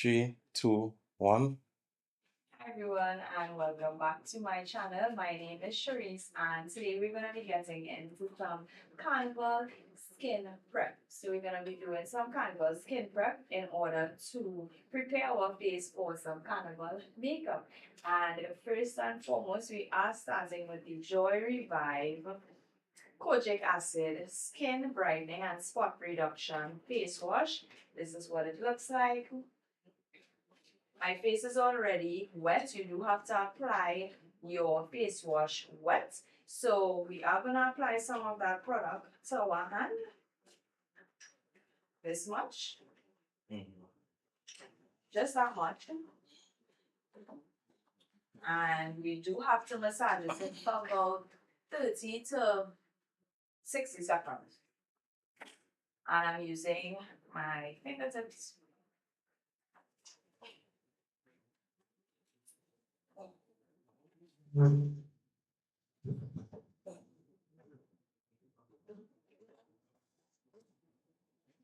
Three, two, one. Hi everyone and welcome back to my channel. My name is Cherise and today we're going to be getting into some Carnival skin prep. So we're going to be doing some Carnival skin prep in order to prepare our face for some Carnival makeup. And first and foremost, we are starting with the Joy Revive Kojic Acid Skin Brightening and Spot Reduction Face Wash. This is what it looks like. My face is already wet. You do have to apply your face wash wet. So we are going to apply some of that product to our hand. This much. Just that much. And we do have to massage it for about 30 to 60 seconds. And I'm using my fingertips. We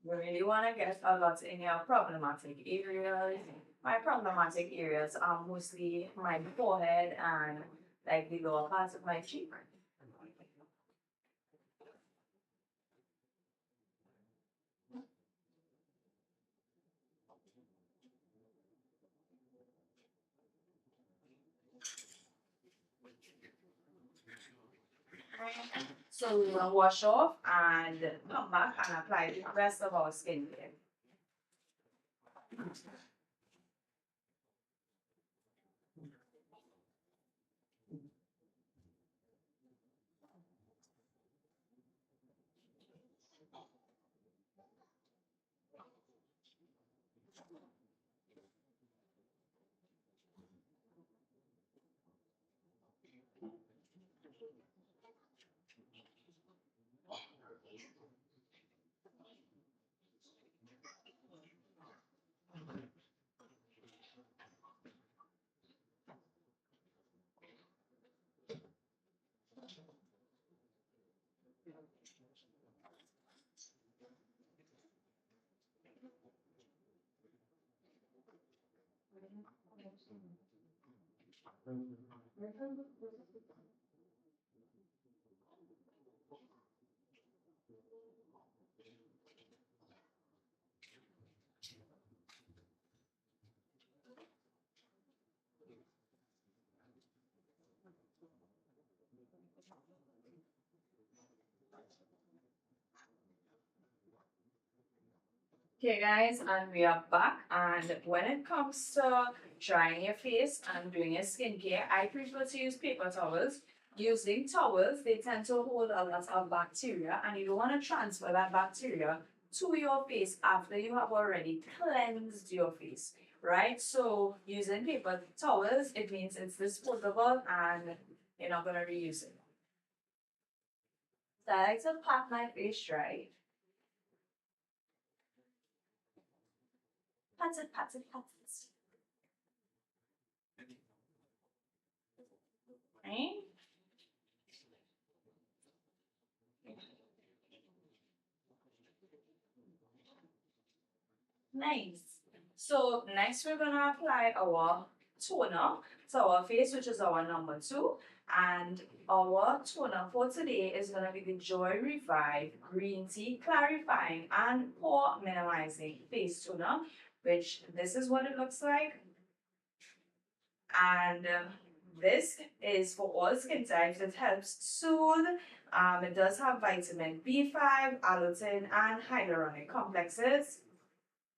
really want to get a lot in your problematic areas. My problematic areas are mostly my forehead and like the lower part of my cheek. So we will wash off and come back and apply the rest of our skincare. Okay guys, and we are back, and when it comes to drying your face and doing your skincare, I prefer to use paper towels. Using towels, they tend to hold a lot of bacteria, and you don't want to transfer that bacteria to your face after you have already cleansed your face, right? So using paper towels, it means it's disposable and you're not going to reuse it. So I like to pat my face dry. Pat it, pat it, pat it. Right? Nice. So next we're gonna apply our toner to our face, which is our number 2. And our toner for today is gonna be the Joy Revive Green Tea Clarifying and Pore Minimizing Face Toner, which this is what it looks like. And this is for all skin types. It helps soothe. It does have vitamin B5, allutin, and hyaluronic complexes.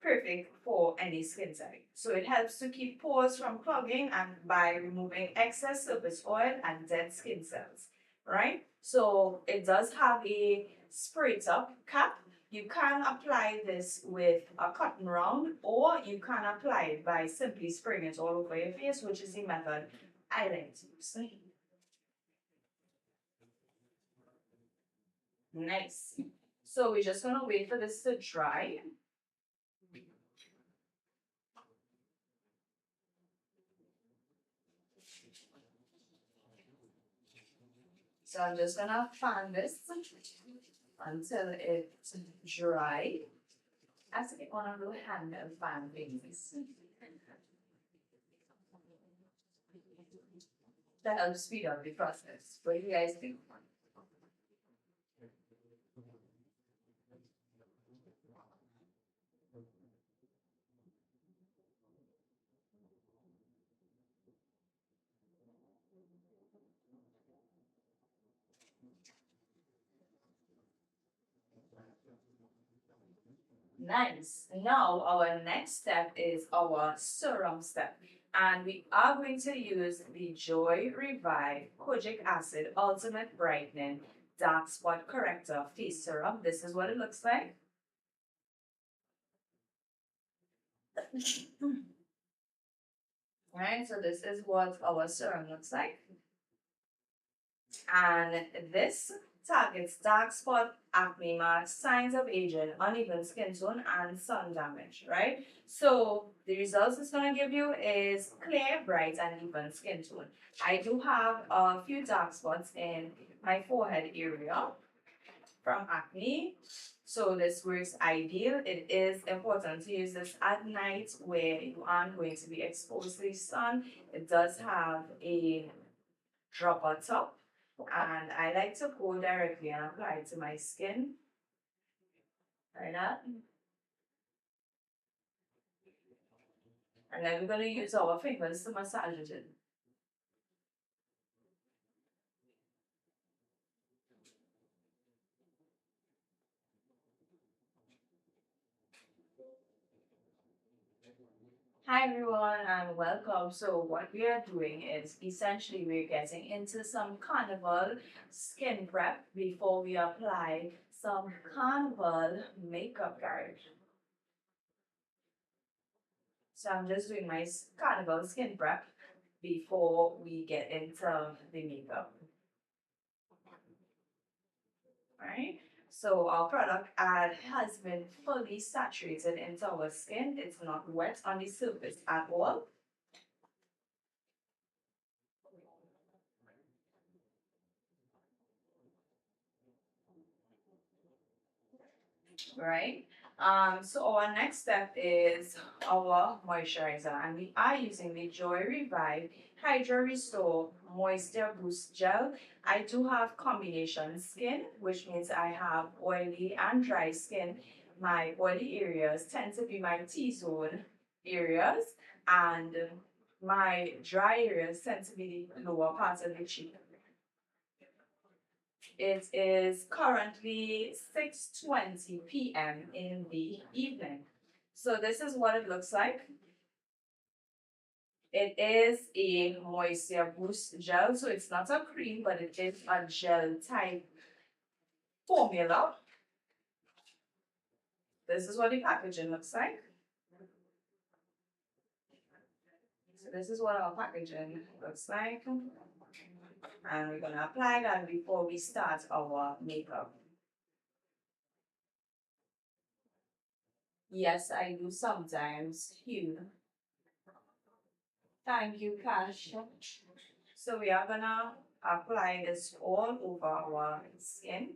Perfect for any skin type. So it helps to keep pores from clogging and by removing excess surface oil and dead skin cells, right? So it does have a spray top cap. You can apply this with a cotton round, or you can apply it by simply spraying it all over your face, which is the method I like to use. Nice. So we're just gonna wait for this to dry. So I'm just gonna fan this until it's dry. As to get one of those hand and fan things that helps speed up the process. What do you guys think? Nice. Now our next step is our serum step. And we are going to use the Joy Revive Kojic Acid Ultimate Brightening Dark Spot Corrector Face Serum. This is what it looks like. Right, so this is what our serum looks like. And this targets dark spot, acne marks, signs of aging, uneven skin tone, and sun damage, right? So the results it's going to give you is clear, bright, and even skin tone. I do have a few dark spots in my forehead area from acne. So this works ideal. It is important to use this at night where you aren't going to be exposed to the sun. It does have a dropper top, and I like to go directly and apply it to my skin like that. And then we're going to use our fingers to massage it in. Hi everyone and welcome. So what we are doing is essentially we're getting into some carnival skin prep before we apply some carnival makeup, guys. So I'm just doing my carnival skin prep before we get into the makeup. Right? So our product ad has been fully saturated into our skin. It's not wet on the surface at all. Right? So our next step is our moisturizer, and we are using the Joy Revive Hydro Restore Moisture Boost Gel. I do have combination skin, which means I have oily and dry skin. My oily areas tend to be my T-zone areas, and my dry areas tend to be the lower part of the cheek. It is currently 6:20 p.m. in the evening. So this is what it looks like. It is a moisture boost gel, so it's not a cream, but it is a gel type formula. This is what the packaging looks like. So this is what our packaging looks like. And we're gonna apply that before we start our makeup. Yes, I do sometimes hue. Thank you, Cash. So we are gonna apply this all over our skin.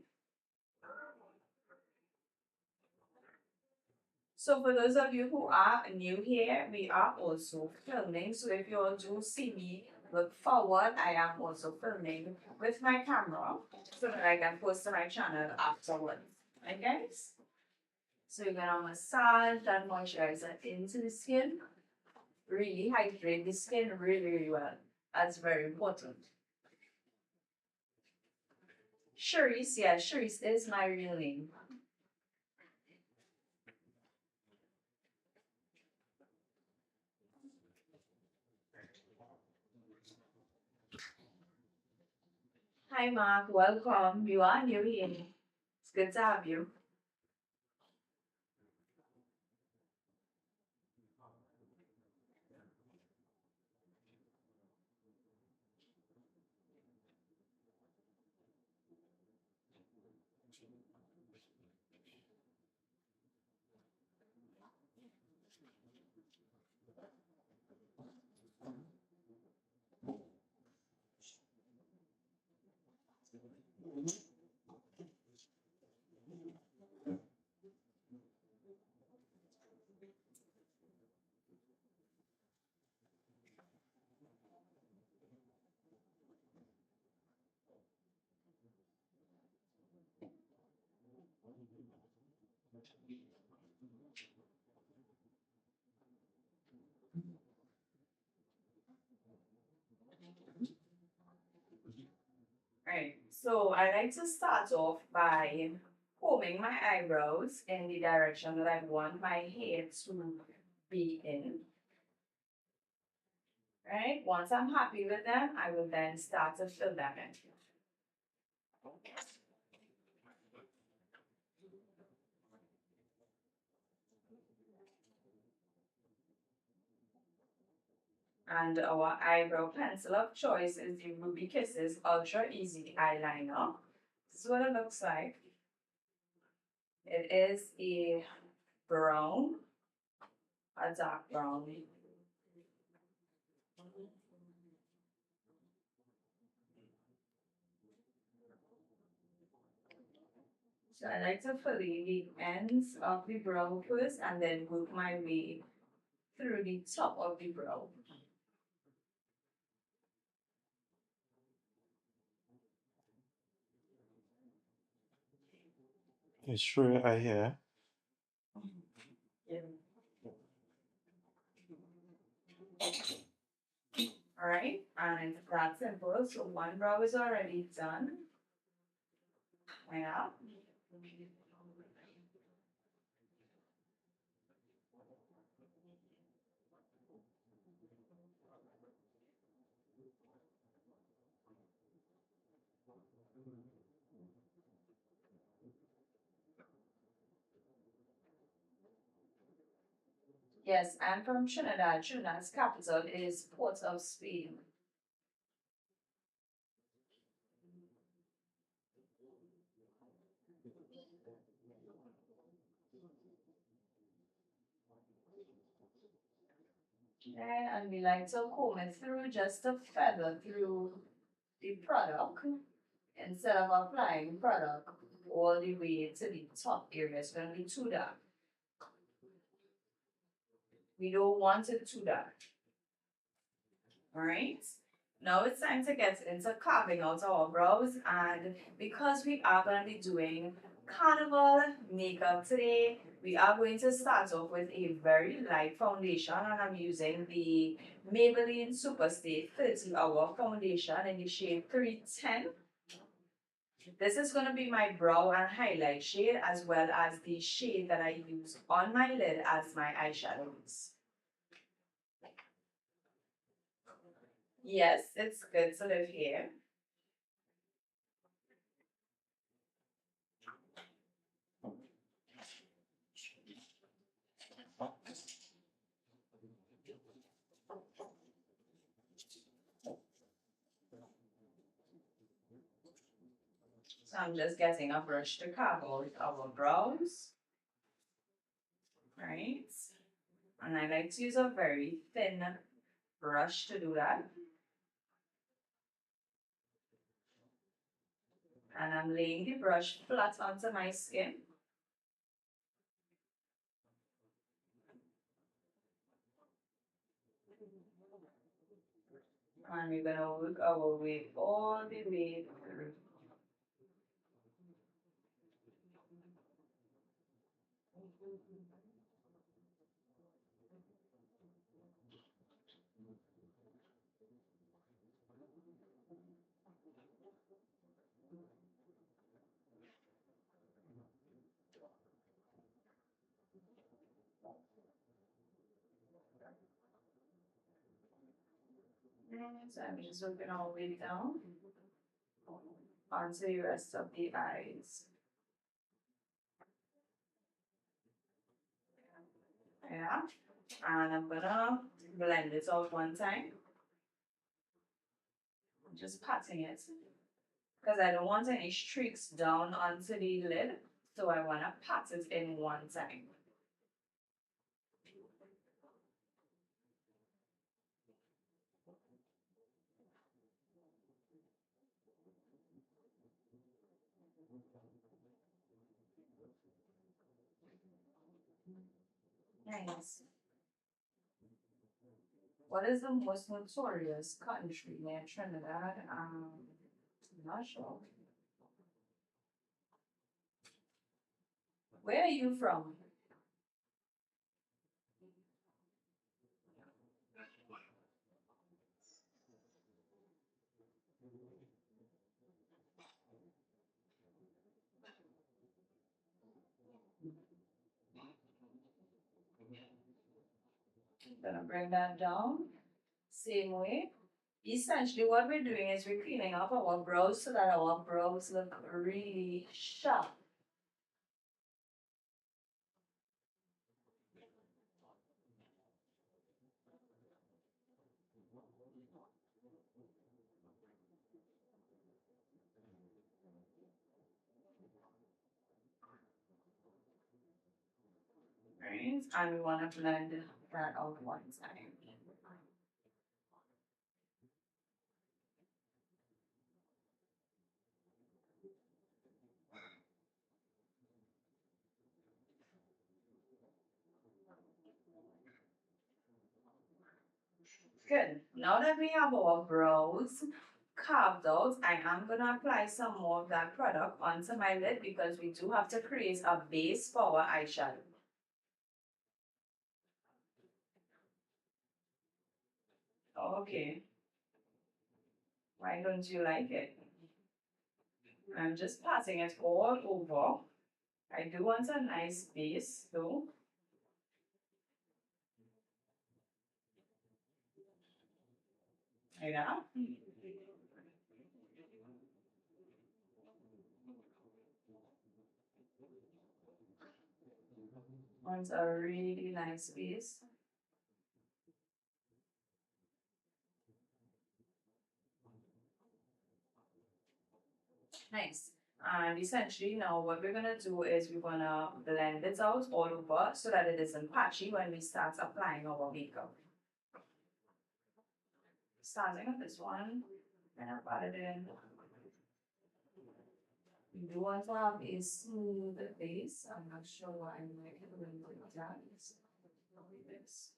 So for those of you who are new here, we are also filming. So if you all do see me look forward, I am also filming with my camera so that I can post to my channel afterwards. Right, guys? So you're gonna massage that moisturizer into the skin. Really hydrate the skin really, really well. That's very important. Cherise, yeah, Cherise is my real name. Hi, Mark. Welcome. You are new here. It's good to have you. Right. So I like to start off by combing my eyebrows in the direction that I want my hair to be in. Right? Once I'm happy with them, I will then start to fill them in. And our eyebrow pencil of choice is the Ruby Kisses Ultra Easy Eyeliner. This is what it looks like. It is a brown, a dark brown. So I like to fill the ends of the brow first and then work my way through the top of the brow. It's true, I hear. Yeah. All right, and that's simple. So one brow is already done. Yeah. Yes, I'm from Trinidad. Trinidad's capital is Port of Spain. Okay, and we like to comb it through just a feather through the product instead of applying product all the way to the top area. It's going to be too dark. We don't want it too dark. All right. Now it's time to get into carving out our brows, and because we are going to be doing carnival makeup today, we are going to start off with a very light foundation, and I'm using the Maybelline Superstay 30 Hour Foundation in the shade 310. This is going to be my brow and highlight shade, as well as the shade that I use on my lid as my eyeshadows. Yes, it's good to live here. So I'm just getting a brush to carve out our brows, right? And I like to use a very thin brush to do that. And I'm laying the brush flat onto my skin. And we're gonna work our way all the way through. So I'm just working all the way down onto the rest of the eyes. Yeah. And I'm gonna blend it out one time. I'm just patting it because I don't want any streaks down onto the lid. So I want to pat it in one time. Nice. What is the most notorious country near Trinidad? I'm not sure. Where are you from? Gonna bring that down. Same way. Essentially, what we're doing is we're cleaning up our brows so that our brows look really sharp. Right? And we want to blend that out one time. Good. Now that we have our brows carved out, I am going to apply some more of that product onto my lid because we do have to create a base for our eyeshadow. Okay. Why don't you like it? I'm just passing it all over. I do want a nice base though. Like that. Want a really nice base. Nice. And essentially now what we're gonna do is we're gonna blend it out all over so that it isn't patchy when we start applying our makeup. Starting with this one, and I'll pat it in. We do want to have a smooth base. I'm not sure why I'm like doing that. This.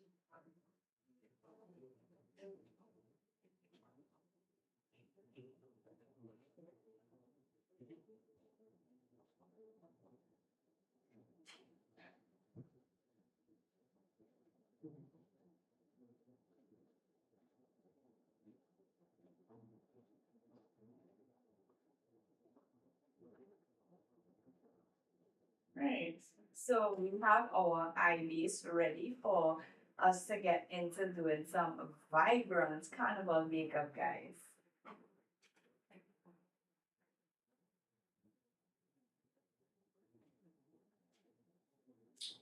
Right. So we have our eye base ready for us to get into doing some vibrant carnival makeup, guys.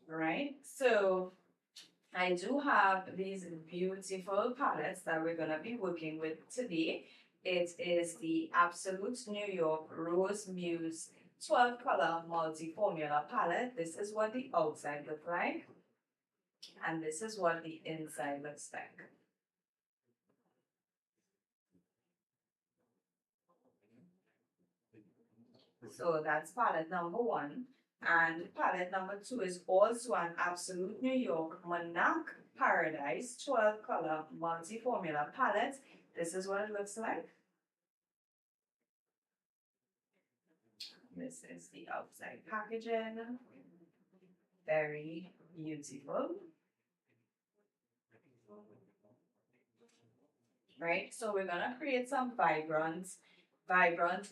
Right. So I do have these beautiful palettes that we're gonna be working with today. It is the Absolute New York Rose Muse 12 color multi-formula palette. This is what the outside looks like. And this is what the inside looks like. So that's palette number one. And palette number two is also an Absolute New York Monarch Paradise 12 color multi-formula palette. This is what it looks like. This is the outside packaging. Very beautiful. Right, so we're gonna create some vibrant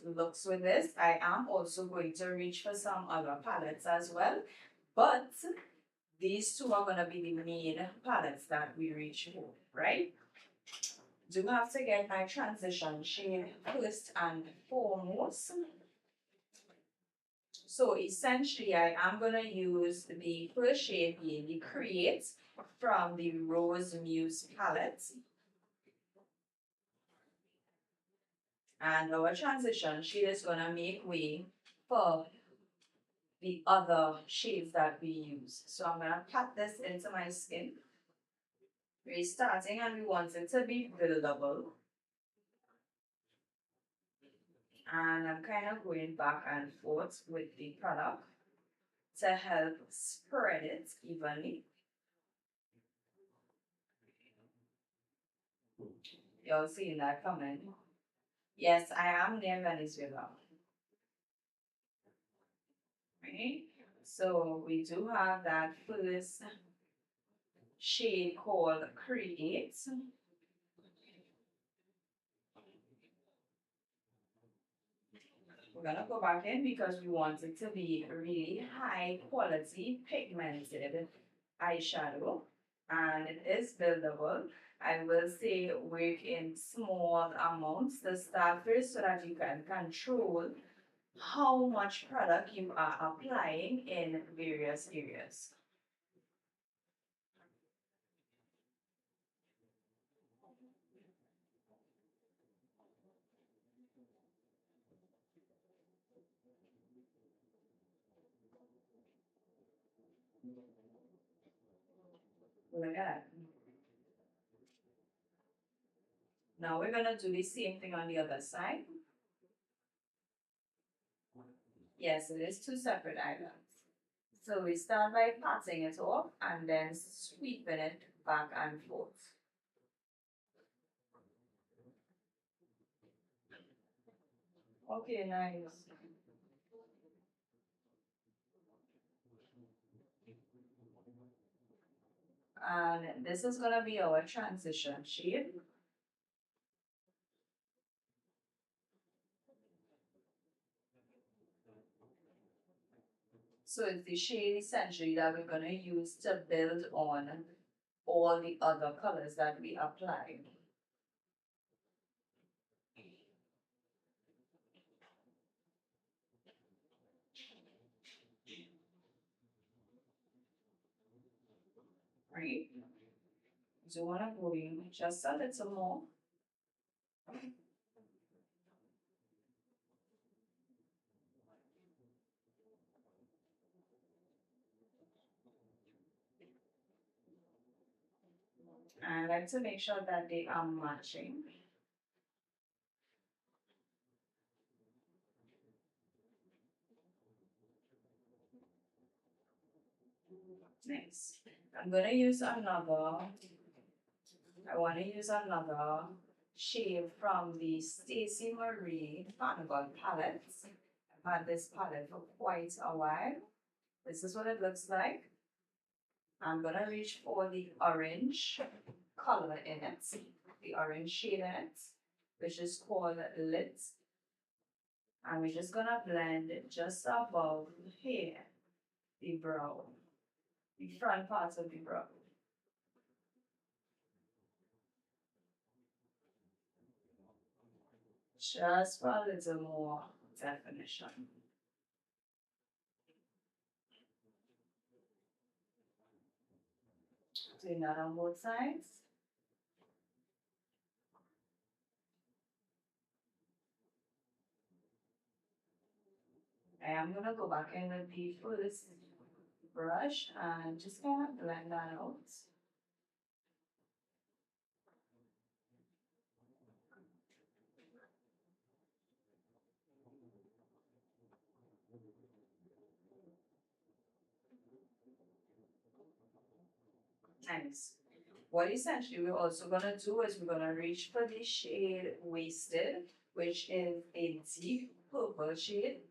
looks with this. I am also going to reach for some other palettes as well, but these two are gonna be the main palettes that we reach for, right? Do have to get my transition shade first and foremost. So essentially, I am going to use the first shade being the Create from the Rose Muse palette. And our transition shade is going to make way for the other shades that we use. So I'm going to pat this into my skin. We're starting and we want it to be buildable. And I'm kind of going back and forth with the product to help spread it evenly. You're seeing that coming. Yes, I am near Venezuela. Right? So we do have that first shade called Create. We're gonna go back in because we want it to be really high quality pigmented eyeshadow, and it is buildable. I will say work in small amounts to start first so that you can control how much product you are applying in various areas. Look at that. Now we're gonna do the same thing on the other side. Yes, it is two separate items. So we start by patting it off and then sweeping it back and forth. Okay, nice. And this is gonna be our transition shade. So it's the shade essentially that we're gonna use to build on all the other colors that we applied. Right? So wanna go in just a little more. And I like to make sure that they are matching. Nice. I'm gonna use another, I wanna use another shade from the Stacey Marie Carnival palette. I've had this palette for quite a while. This is what it looks like. I'm gonna reach for the orange color in it, the orange shade in it, which is called Lit. And we're just gonna blend it just above here, the brow, the front part of the brow. Just for a little more definition. Doing that on both sides. I am gonna go back in with the first brush and just kind of blend that out. Nice. What essentially we're also gonna do is we're gonna reach for the shade Wasted, which is a deep purple shade.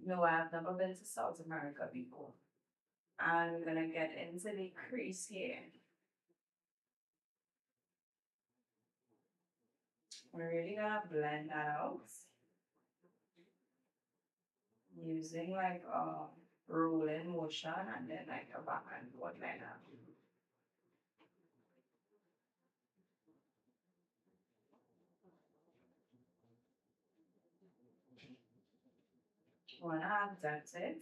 No, I've never been to South America before. And we're gonna get into the crease here. We're really gonna blend that out using like a rolling motion and then like a back and forth like that. Wanna adapt it.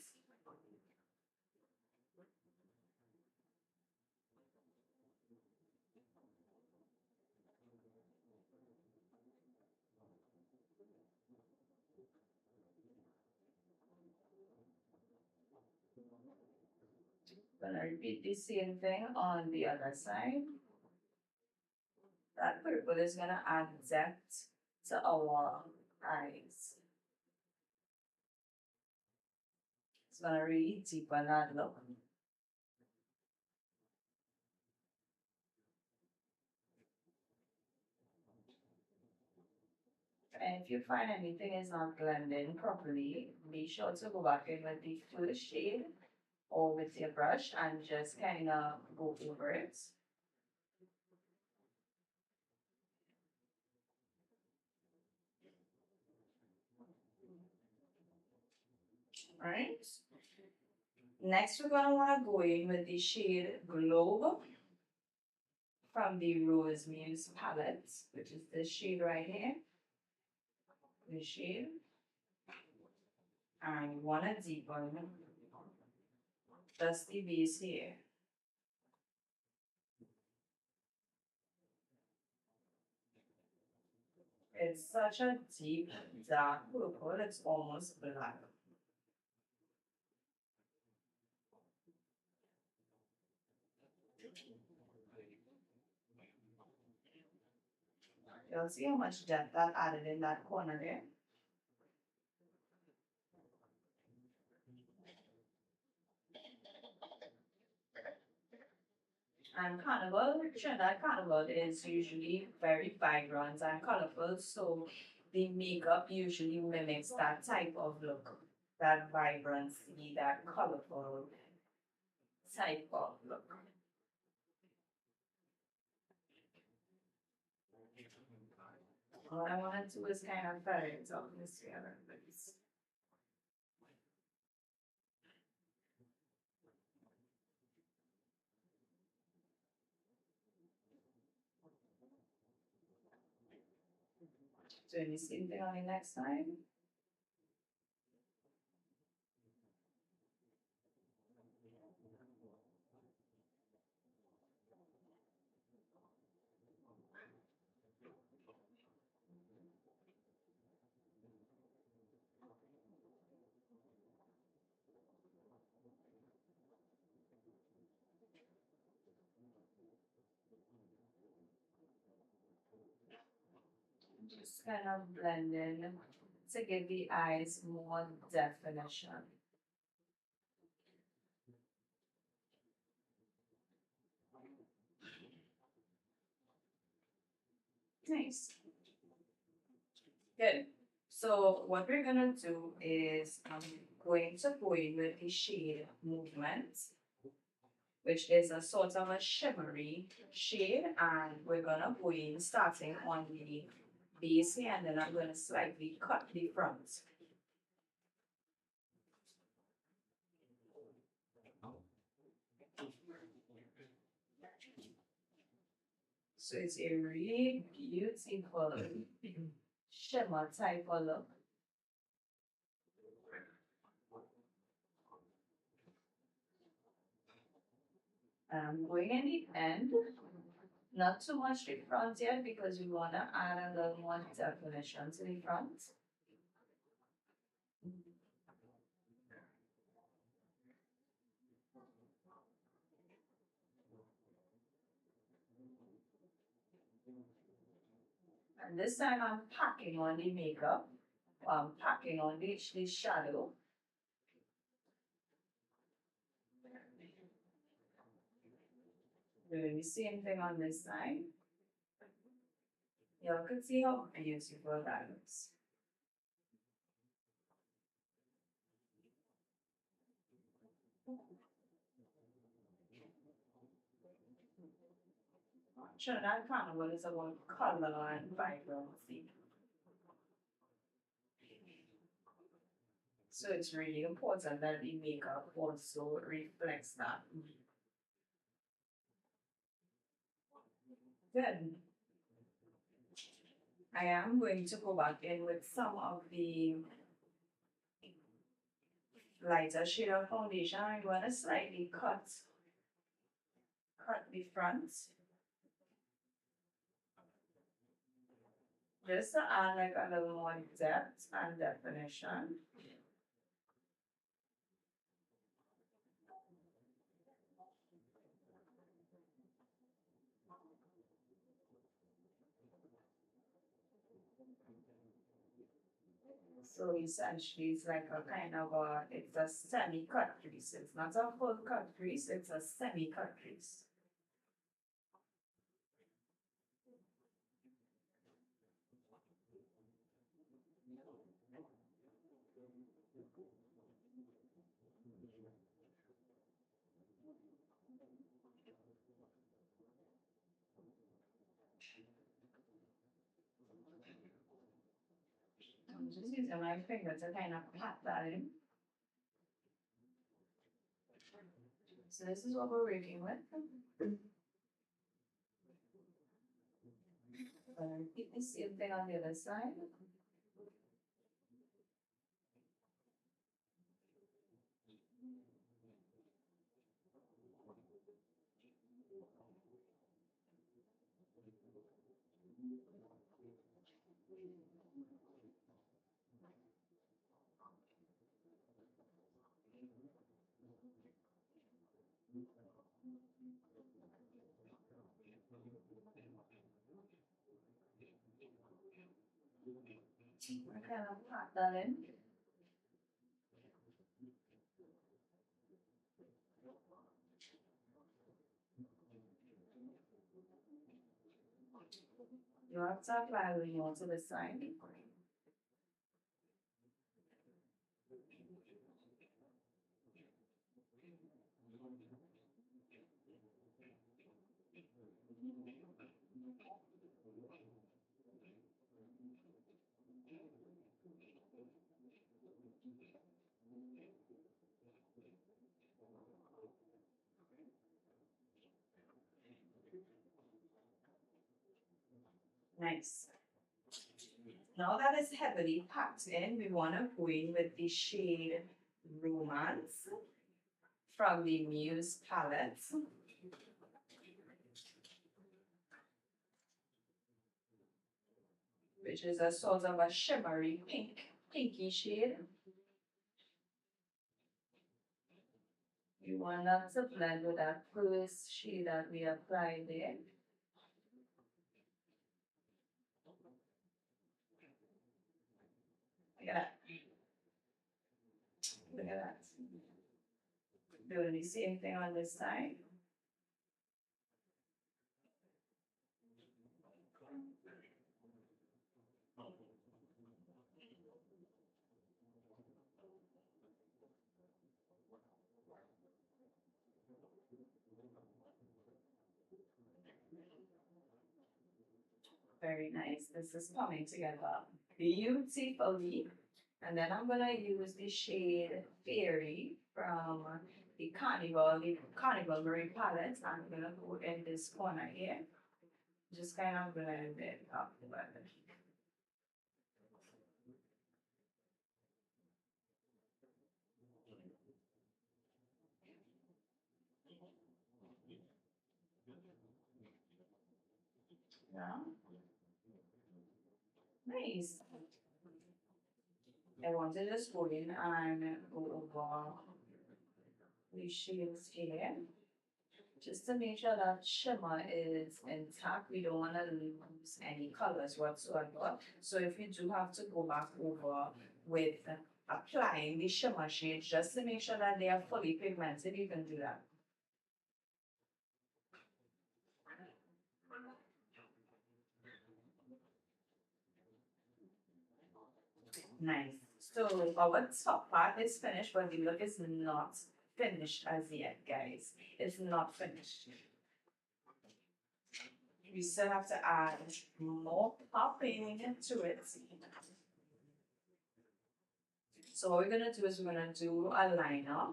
Gonna repeat the same thing on the other side. That purple is gonna add depth to our eyes. It's gonna really deepen that look. And if you find anything is not blending properly, be sure to go back in with the first shade or with your brush and just kind of go over it. Right? Next, we're gonna wanna go in with the shade Globe from the Rose Muse palette, which is this shade right here. This shade. And you wanna deepen just the base here. It's such a deep, dark purple, it's almost black. You'll see how much depth that added in that corner there. And Carnival, Trinidad Carnival is usually very vibrant and colorful, so the makeup usually mimics that type of look, that vibrancy, that colorful type of look. What I want to do is kind of ferret all this together, please. Doing the same thing on the next time. Just kind of blend in to give the eyes more definition. Nice. Good. So what we're gonna do is I'm going to go in with the shade Movement, which is a sort of a shimmery shade, and we're gonna go in starting on the base here, and then I'm gonna slightly cut the front. So it's a really beautiful shimmer type of look. Going in the end, not too much the front yet because we want to add a little more definition to the front. And this time I'm packing on the makeup. I'm packing on the shadow. Doing the same thing on this side. You can see how beautiful that looks. Trinidad Carnival is about color and vibrancy. So it's really important that the makeup also reflects that. Good. I am going to go back in with some of the lighter shade of foundation. I'm going to slightly cut the front. Just to add like a little more depth and definition. So essentially it's like a kind of it's a semi-cut crease. It's not a full cut crease, it's a semi-cut crease. I'm just using my finger to kind of pat that in. So this is what we're working with. Repeat the same thing on the other side. I kind of pat that in. You have to apply the more to the side. Nice. Now that it's heavily packed in, we want to go in with the shade Romance from the Muse palette. Which is a sort of a shimmery pinky shade. We want that to blend with that first shade that we applied there. Look at that. Look at that. Doing the same thing on this side. Very nice. This is coming together beautifully. And then I'm gonna use the shade Fairy from the Carnival Marine palette. I'm gonna go in this corner here. Just kind of blend it up together. Yeah. Nice. I want to just go in and go over the shades here. Just to make sure that shimmer is intact. We don't want to lose any colors whatsoever. So if you do have to go back over with applying the shimmer shades, just to make sure that they are fully pigmented, you can do that. Nice. So our top part is finished, but the look is not finished as yet, guys. It's not finished. We still have to add more popping to it. So what we're gonna do is we're gonna do a liner.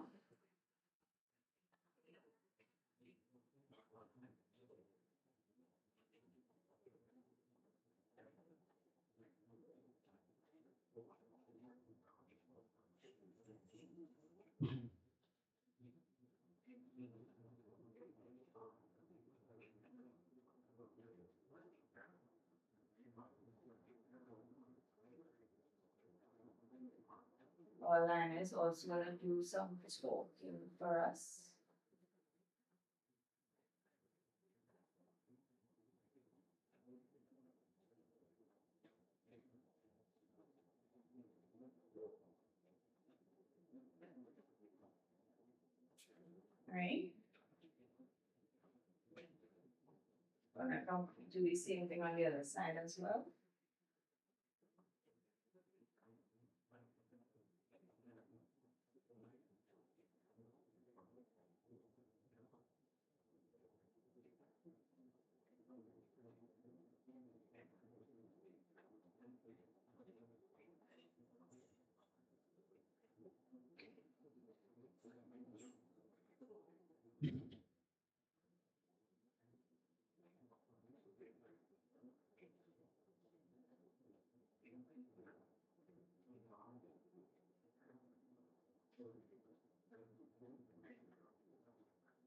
Our liner is also gonna do some talking for us. Right? We're gonna come do the same thing on the other side as well.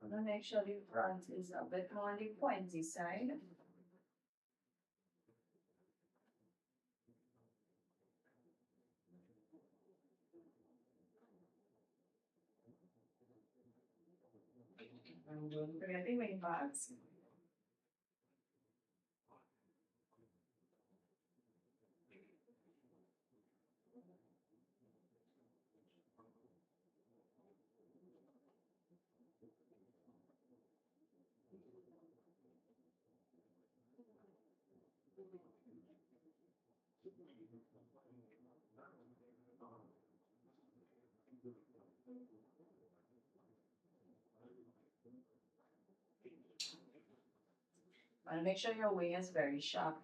I'm gonna make sure the front is a bit more on the pointy side. I'm going to bring the wing backs. And make sure your wing is very sharp.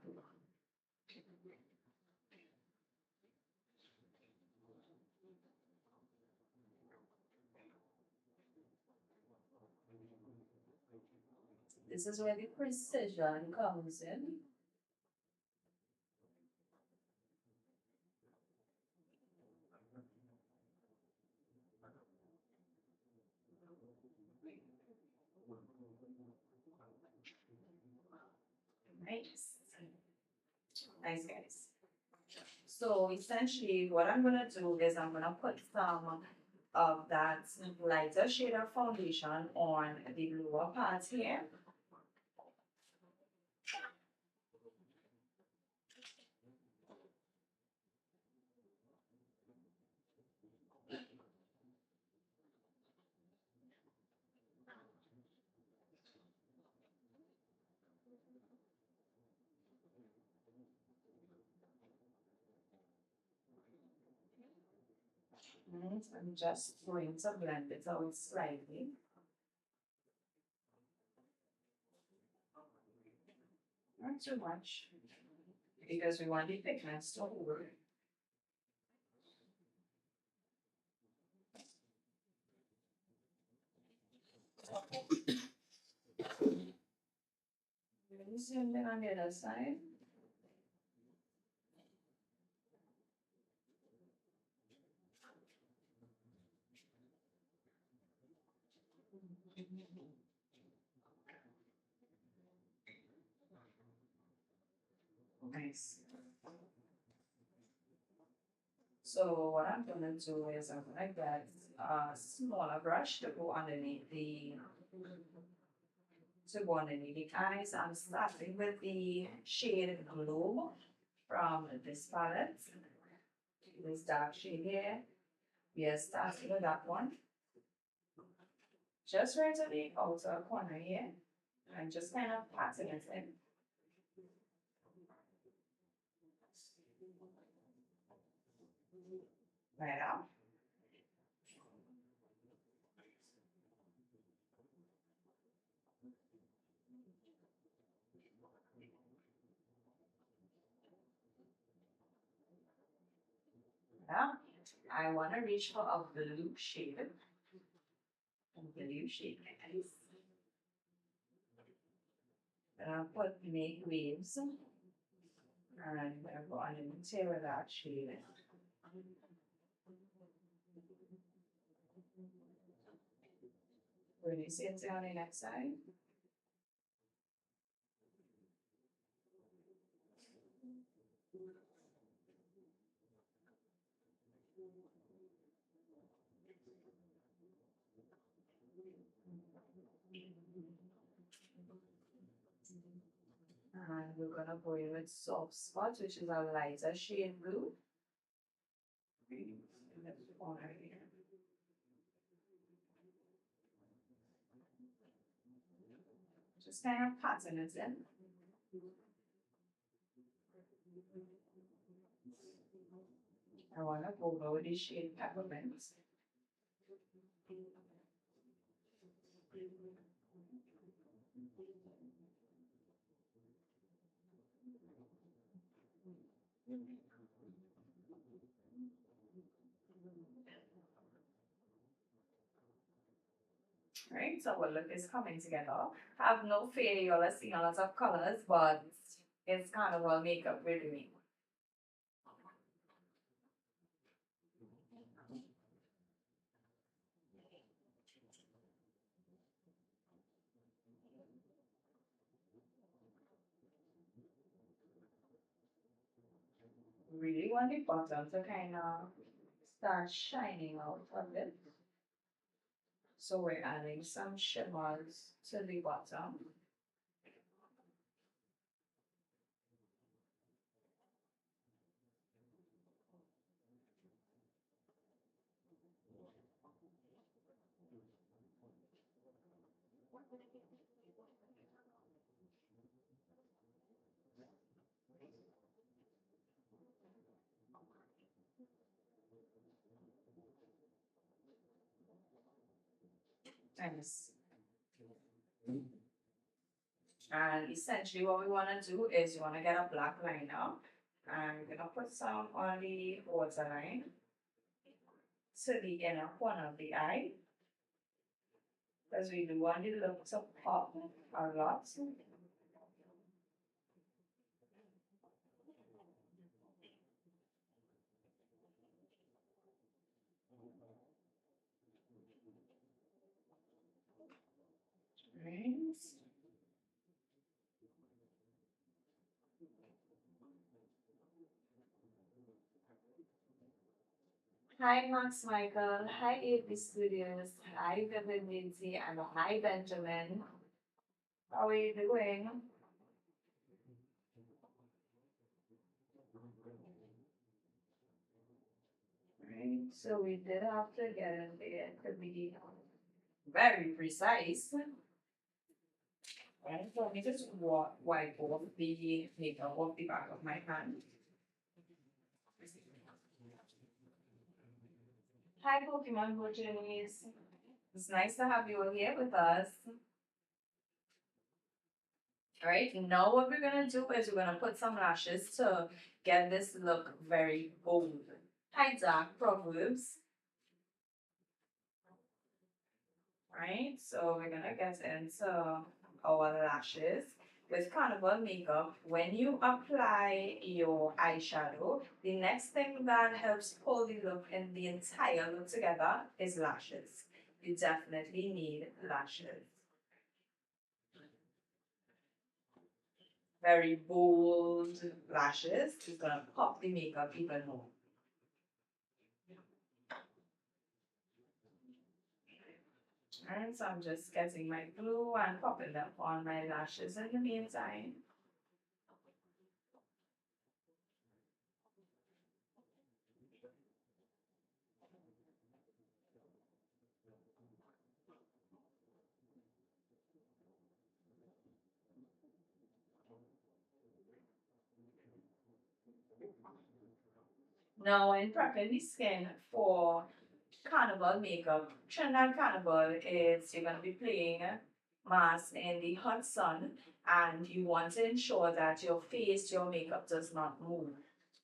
This is where the precision comes in. Nice. Nice, guys. So essentially what I'm gonna do is I'm gonna put some of that lighter shade of foundation on the lower part here. I'm just going to blend it out slightly. Not too much, because we want the thickness to hold. Same thing on the other side. Nice. So what I'm gonna do is I'm gonna get a smaller brush to go underneath the eyes. I'm starting with the shade Glow from this palette. This dark shade here. We are starting with that one. Just right at the outer corner here. And just kind of patting it in. Right out. Now, I want to reach for a blue shade. Blue shade, guys. And I'll put Make Waves. And I'm going to go on and tear with that shade. When you see it on the next side. And we're gonna go in with Soft Spot, which is a lighter shade blue. In the corner here. Just kind of pattern it in. I want to go over with the shade Peppermint. Right, so our look is coming together. Have no fear, you'll have seen a lot of colors, but it's carnival makeup we're doing. Really want the bottom to kind of start shining out a bit. So we're adding some shimmers to the bottom. Nice. And essentially what we want to do is you want to get a black liner and we're going to put some on the waterline to the inner corner of the eye because we do want the look to pop a lot. Right. Hi, Max Michael. Hi, AP Studios. Hi, Vivian Lindsay. And hi, Benjamin. How are you doing? Right. So we did have to get in there to be very precise. Right. So let me just wipe off the makeup off the back of my hand. Hi, Pokemon Virginies. It's nice to have you all here with us. All right, now what we're gonna do is we're gonna put some lashes to get this look very bold. Hi, Dark Proverbs. Right, so we're gonna get into our lashes. With Carnival makeup, when you apply your eyeshadow, the next thing that helps pull the look and the entire look together is lashes. You definitely need lashes. Very bold lashes is gonna pop the makeup even more. And so I'm just getting my glue and popping them on my lashes in the meantime. Now, in prepping the skin for Carnival makeup, Trinidad Carnival is you're going to be playing mask in the hot sun and you want to ensure that your face, your makeup does not move.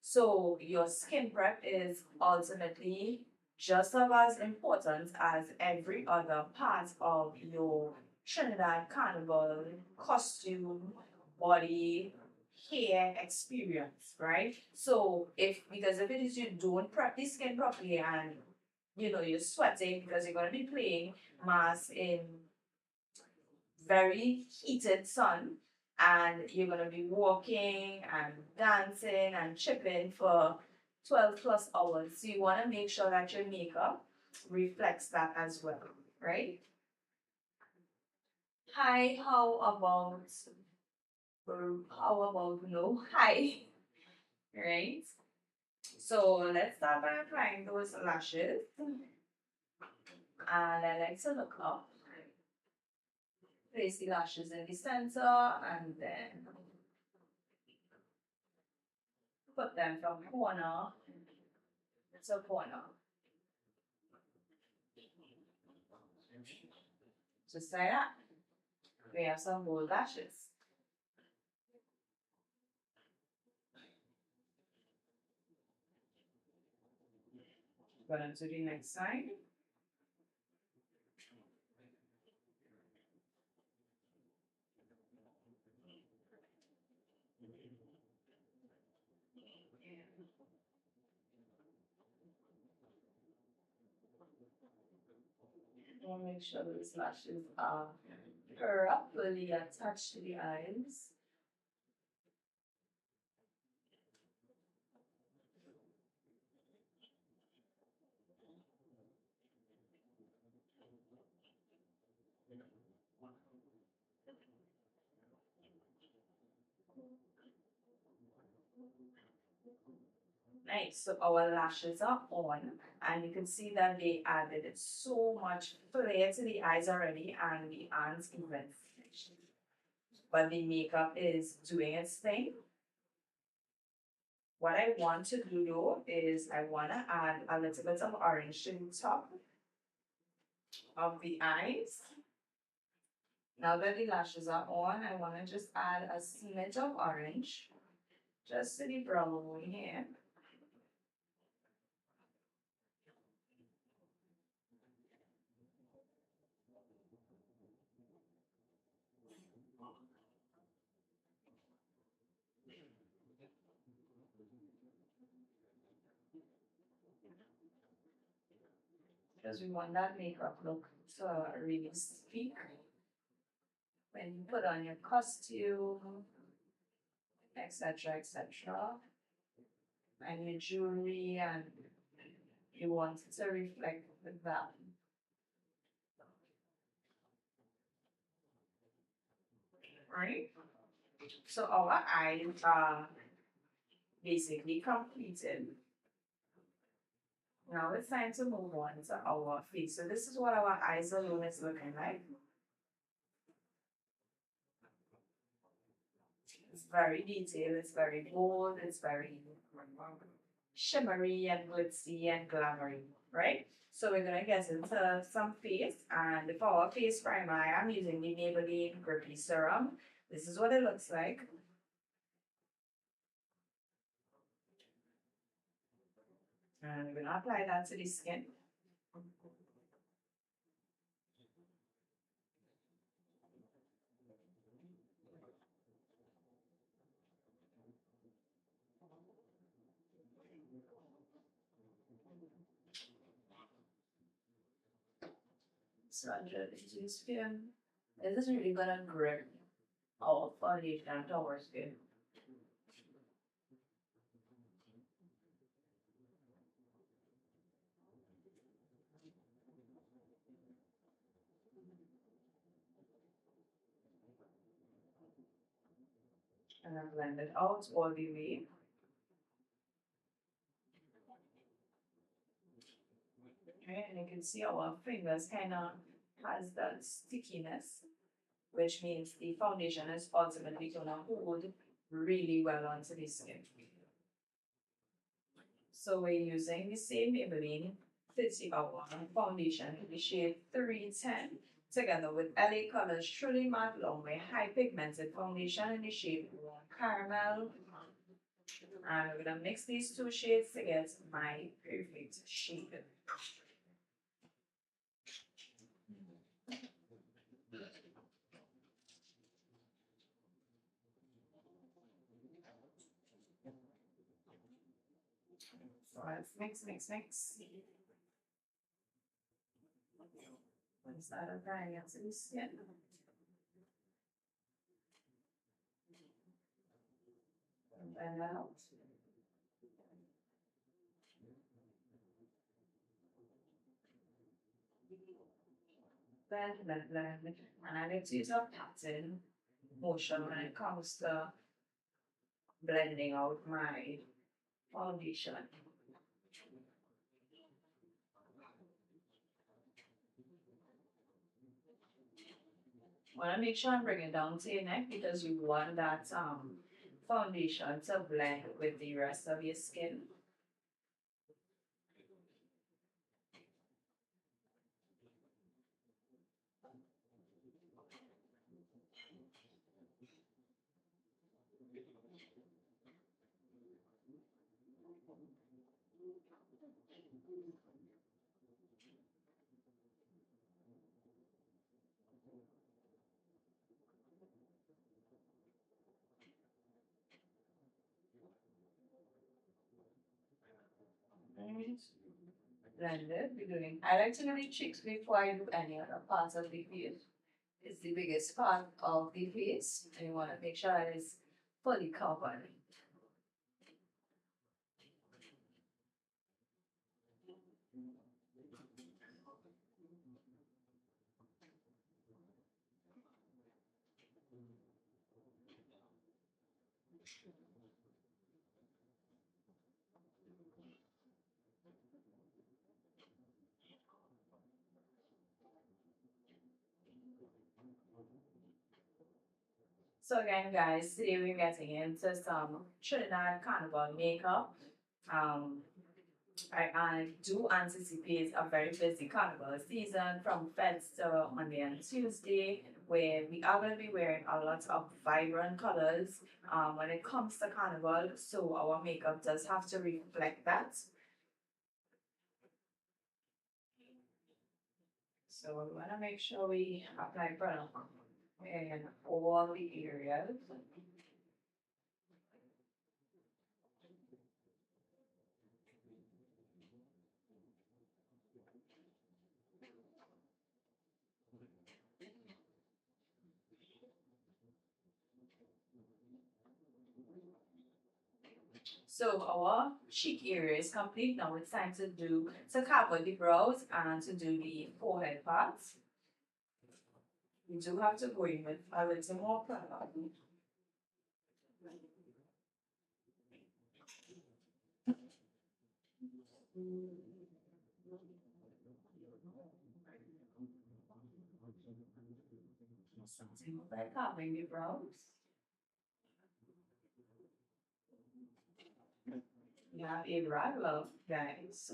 So your skin prep is ultimately just as important as every other part of your Trinidad Carnival costume, body, hair experience, right? So because if it is you don't prep the skin properly and you're sweating because you're gonna be playing mass in very heated sun and you're gonna be walking and dancing and chipping for 12 plus hours. So you wanna make sure that your makeup reflects that as well, right? Hi, how about no hi, right? So let's start by applying those lashes. And I like to look up, place the lashes in the center, and then put them from corner to corner. Just like that. We have some bold lashes. Go on to the next side. I'll make sure those lashes are properly attached to the eyes. Nice. So our lashes are on, and you can see that they added so much flare to the eyes already, and the aren't even finished. But the makeup is doing its thing. What I want to do though is I want to add a little bit of orange to the top of the eyes. Now that the lashes are on, I want to just add a smidge of orange just to the brow bone here. Because we want that makeup look to really speak when you put on your costume, etc., etc., and your jewelry, and you want it to reflect with that. Right? So our eyes are basically completed. Now it's time to move on to our face. So this is what our eyes alone is looking like. It's very detailed, it's very bold, it's very shimmery and glitzy and glamoury, right? So we're gonna get into some face, and for our face primer, I'm using the Maybelline Grippy Serum. This is what it looks like. And we're gonna apply that to the skin. Surrounded into the skin. This is really gonna grip our foundation to our skin. And then blend it out all the way. Okay, and you can see our fingers kind of has that stickiness, which means the foundation is ultimately gonna hold really well onto the skin. So we're using the same Maybelline 30-hour foundation in the shade 310 together with LA Colors Truly Matte Longwear High Pigmented Foundation in the shade Caramel. And we're gonna mix these two shades to get my perfect shade. So let's mix. Once that applying it to the skin. And blend out. Blend. And I like to use a pattern motion when it comes to blending out my foundation. Want to make sure I'm bringing down to your neck because you want that foundation to blend with the rest of your skin. Right. Blend it. We're doing. I like to do the cheeks before I do any other parts of the face. It's the biggest part of the face, and you want to make sure it's fully covered. So again, guys, today we're getting into some Trinidad Carnival makeup. Um, I do anticipate a very busy carnival season from Feds to Monday and Tuesday, where we are going to be wearing a lot of vibrant colors when it comes to carnival. So our makeup does have to reflect that. So we want to make sure we apply product in all the areas. So our cheek area is complete. Now it's time to cover the brows and to do the forehead parts. We do have to go in with a little more product. Something like covering the brows. You have a regular, guys.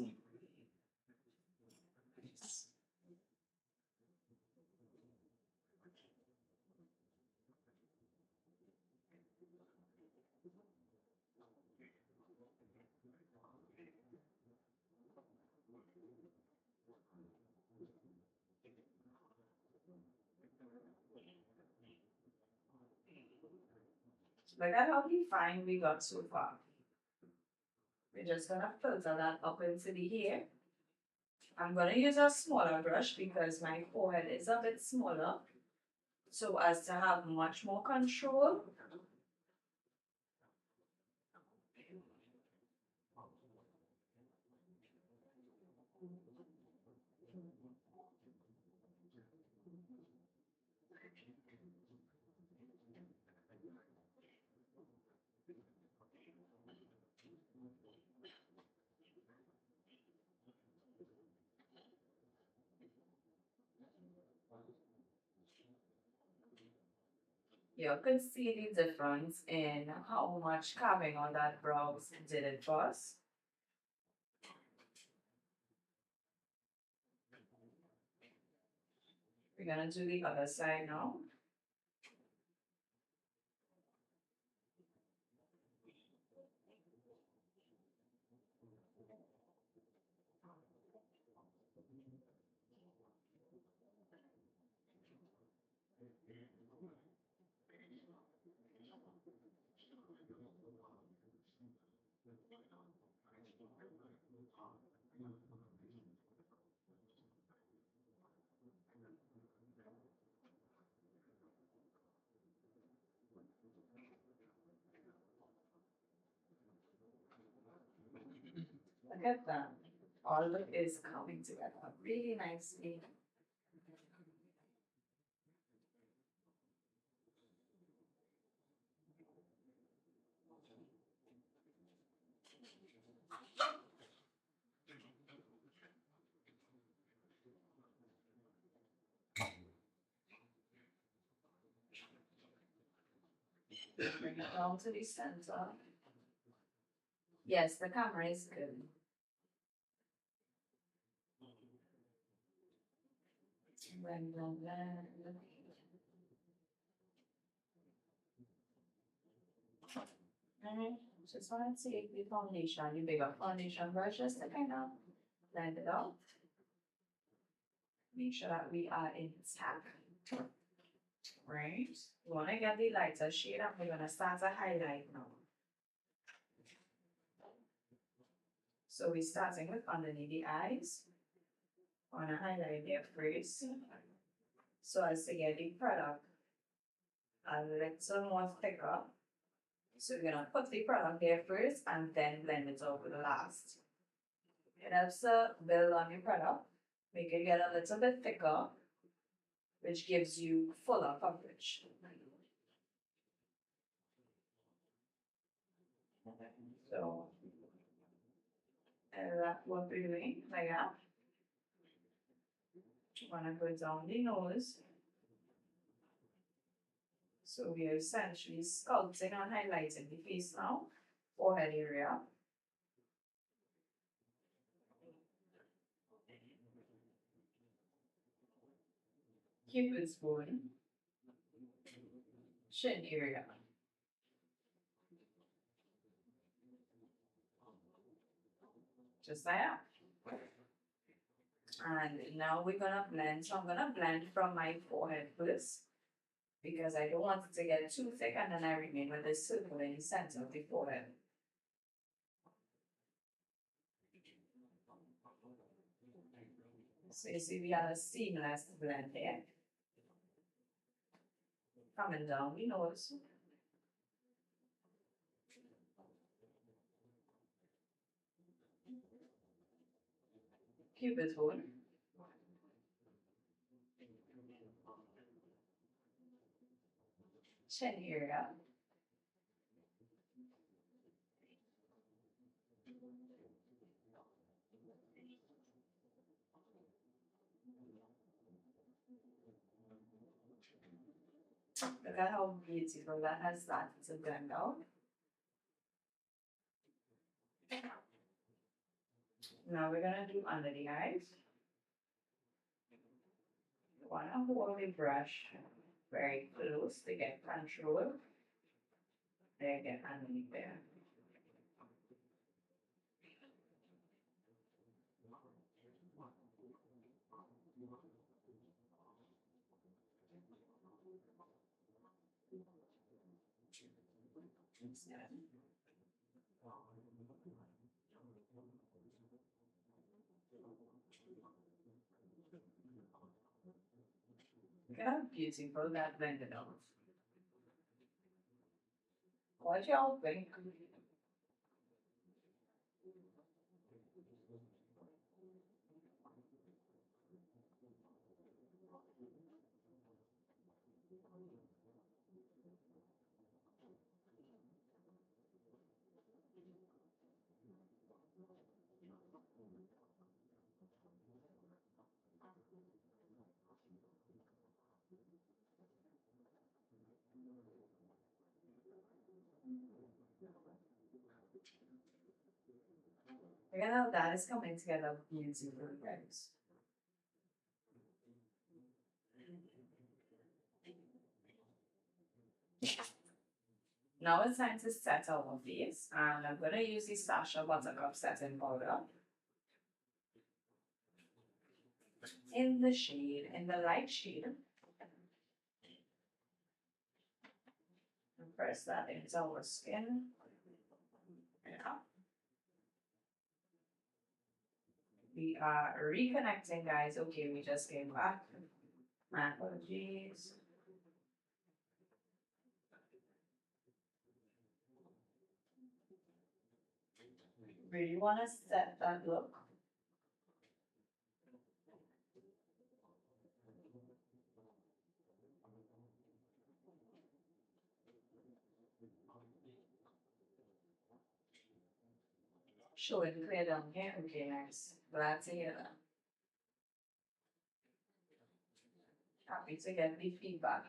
Look at how defined we got so far. We're just gonna filter that up into the hair. I'm gonna use a smaller brush because my forehead is a bit smaller, so as to have much more control. You can see the difference in how much carving on that brows did it for us. We're gonna do the other side now. Look at that. All of it is coming together really nicely. Bring it down to the center. Yes, the camera is good. Blend, blend, blend. Alright, just want to take the foundation, the bigger foundation brush, just to kind of blend it out. Make sure that we are in tap. Right? We want to get the lighter shade and we're going to start to highlight now. So we're starting with underneath the eyes. I want to highlight there first so as to get the product a little more thicker. So we're gonna put the product there first and then blend it out with the last. It helps to build on your product, make it get a little bit thicker, which gives you fuller coverage. So, and that's what we're doing, like that. Wanna go down the nose. So we are essentially sculpting and highlighting the face now, forehead area. Cupid's bone, chin area. Just like that. And now we're gonna blend. So I'm gonna blend from my forehead first because I don't want it to get too thick, and then I remain with this circle in the center of the forehead. So you see we have a seamless blend there. Coming down the nose. Cupid's bone. Chin area. Look at how beautiful that has started to blend out. Now we're gonna do under the eyes. You wanna hold the brush very close to get control. There, get underneath there. Look how beautiful that blended out. What y'all think? Look at how that is coming together beautifully, guys. Now it's time to set our face, and I'm going to use the Sasha Buttercup setting powder in the shade, in the light shade. And press that into our skin. Yeah. We are reconnecting, guys. Okay, we just came back. My apologies. Really want to set that look. Show it clear down here. Okay, nice. Glad to hear that. Happy to get the feedback.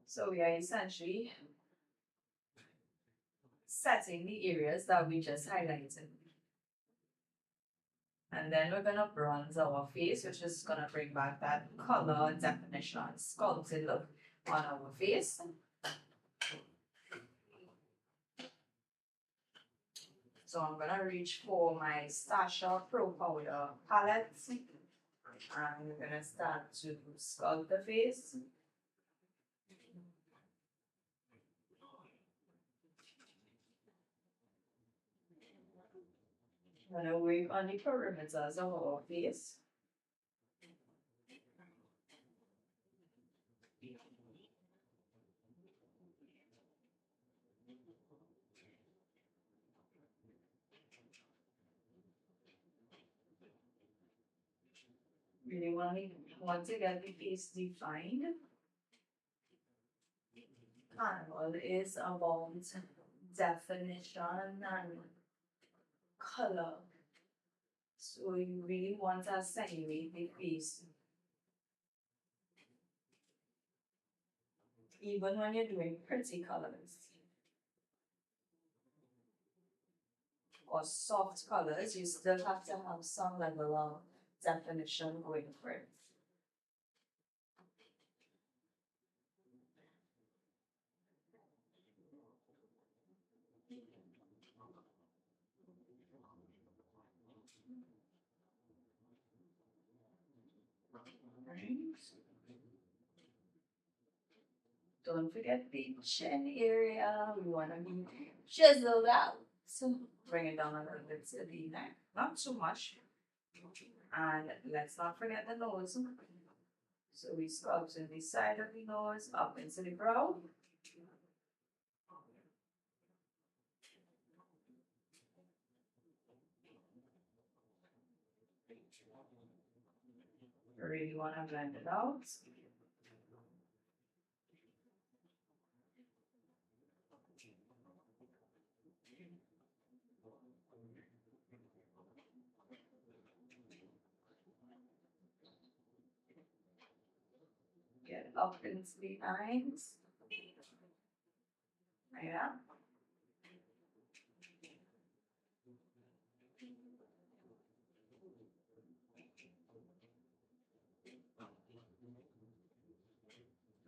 So we are essentially setting the areas that we just highlighted. And then we're gonna bronze our face, which is gonna bring back that color definition, sculpted look on our face. So I'm gonna reach for my Stasha Pro Powder palette, and we're gonna start to sculpt the face. I'm gonna work on the perimeters of our face. Really want to get the face defined. Carnival is about definition and color. So you really want to accentuate the face. Even when you're doing pretty colors or soft colors, you still have to have some level of definition going for it. Right. Don't forget the chin area. We want to be chiseled out. So bring it down a little bit to the neck. Not too much. And let's not forget the nose. So we sculpt the side of the nose up into the brow. You really want to blend it out. Get up into the eyes. Yeah.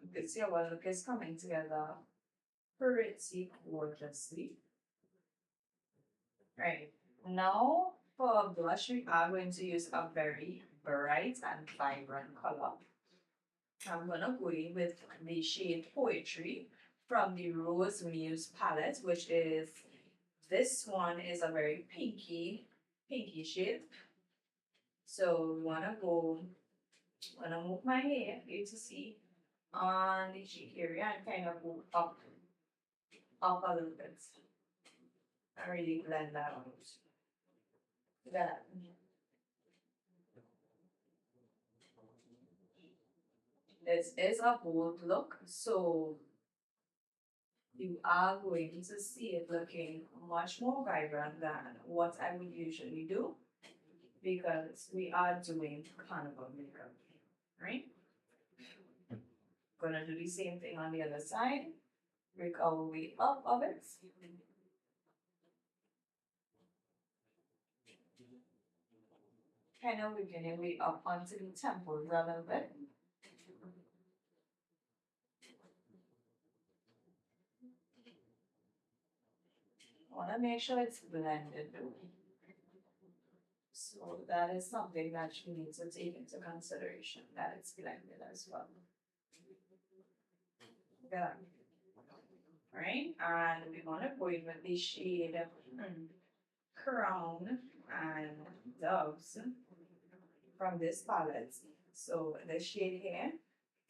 You can see our look is coming together pretty gorgeously. Right. Now for blush, we are going to use a very bright and vibrant color. I'm gonna go in with the shade Poetry from the Rose Muse palette, which is this one is a very pinky shade. So we wanna move my hair for you to see on the cheek area and kind of go up a little bit. I really blend that out. That. This is a bold look, so you are going to see it looking much more vibrant than what I would usually do because we are doing carnival makeup, right? Gonna do the same thing on the other side. Work our way up of it. Kind of working your way up onto the temples a little bit. I want to make sure it's blended. So that is something that you need to take into consideration, that it's blended as well. Good. Right? And we want to go in with the shade Crown and Doves from this palette. So the shade here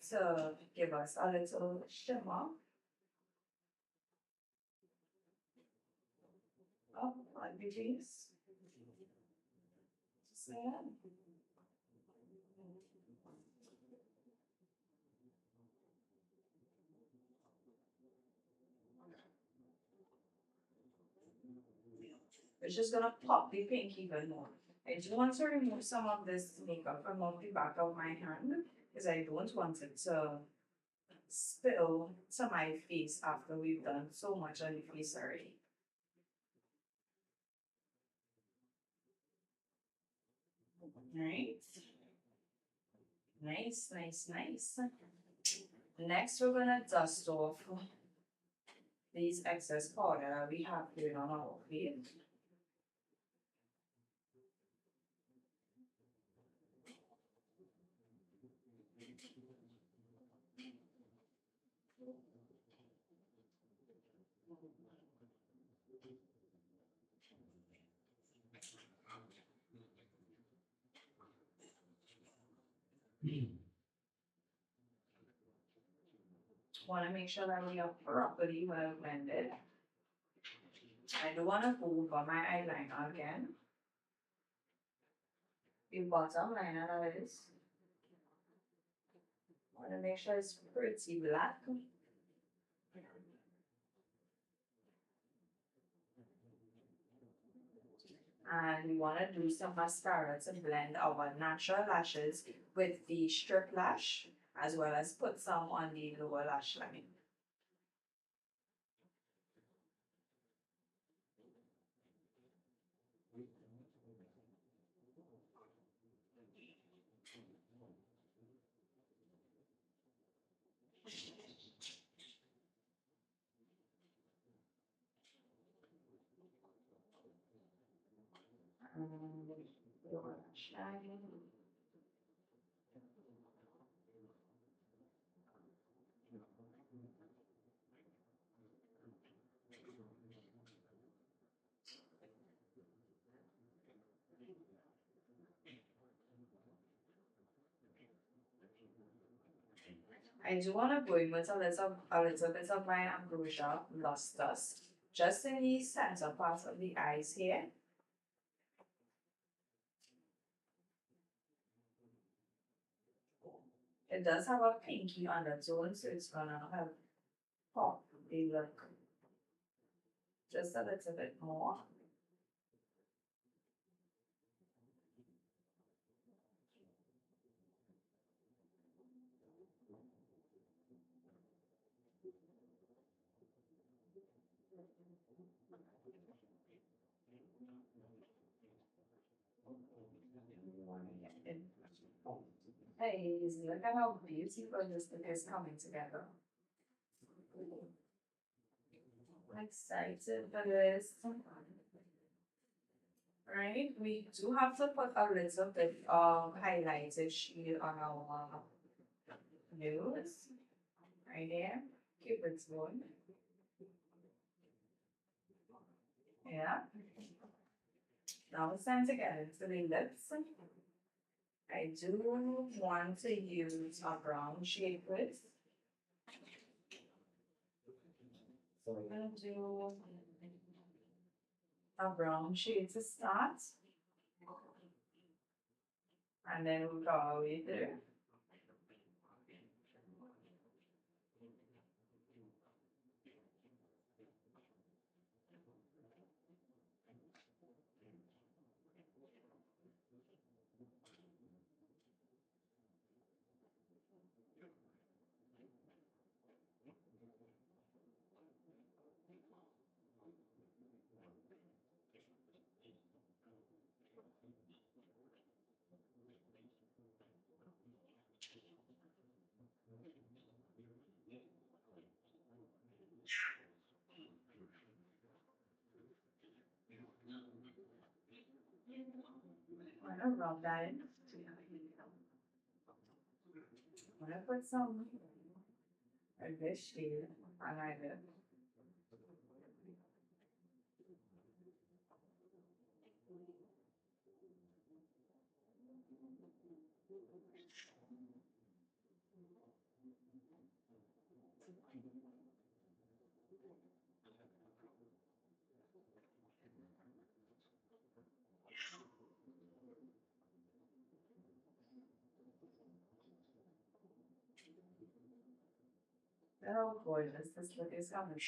to give us a little shimmer up on the base. Just like that. It's just gonna pop the pink even more. I do want to remove some of this makeup from off the back of my hand because I don't want it to spill to my face after we've done so much on the face already. Right? Nice, nice, nice. Next, we're gonna dust off these excess powder that we have here on our face. Want to make sure that we are properly well blended. I do want to go over my eyeliner again. The bottom liner that is. Want to make sure it's pretty black. And we want to do some mascara to blend our natural lashes with the strip lash, as well as put some on the lower lash line. Lower lash line. I do want to go in with a little bit of my ambrosia lost dust, just in the center part of the eyes here. It does have a pinky undertone, so it's gonna help pop the look just a little bit more. Hey, look at how beautiful this thing is coming together. I'm excited for this. Right, we do have to put a little bit of highlighted shade on our nose. Right there. Cupid's bow. Yeah. Now it's time to get into the lips. I do want to use a brown shade with. So we're gonna do a brown shade to start. And then we'll go all the way through. I'm gonna rub that in. I'm gonna put some of this shade on my lip. Oh, gorgeous. This look is coming.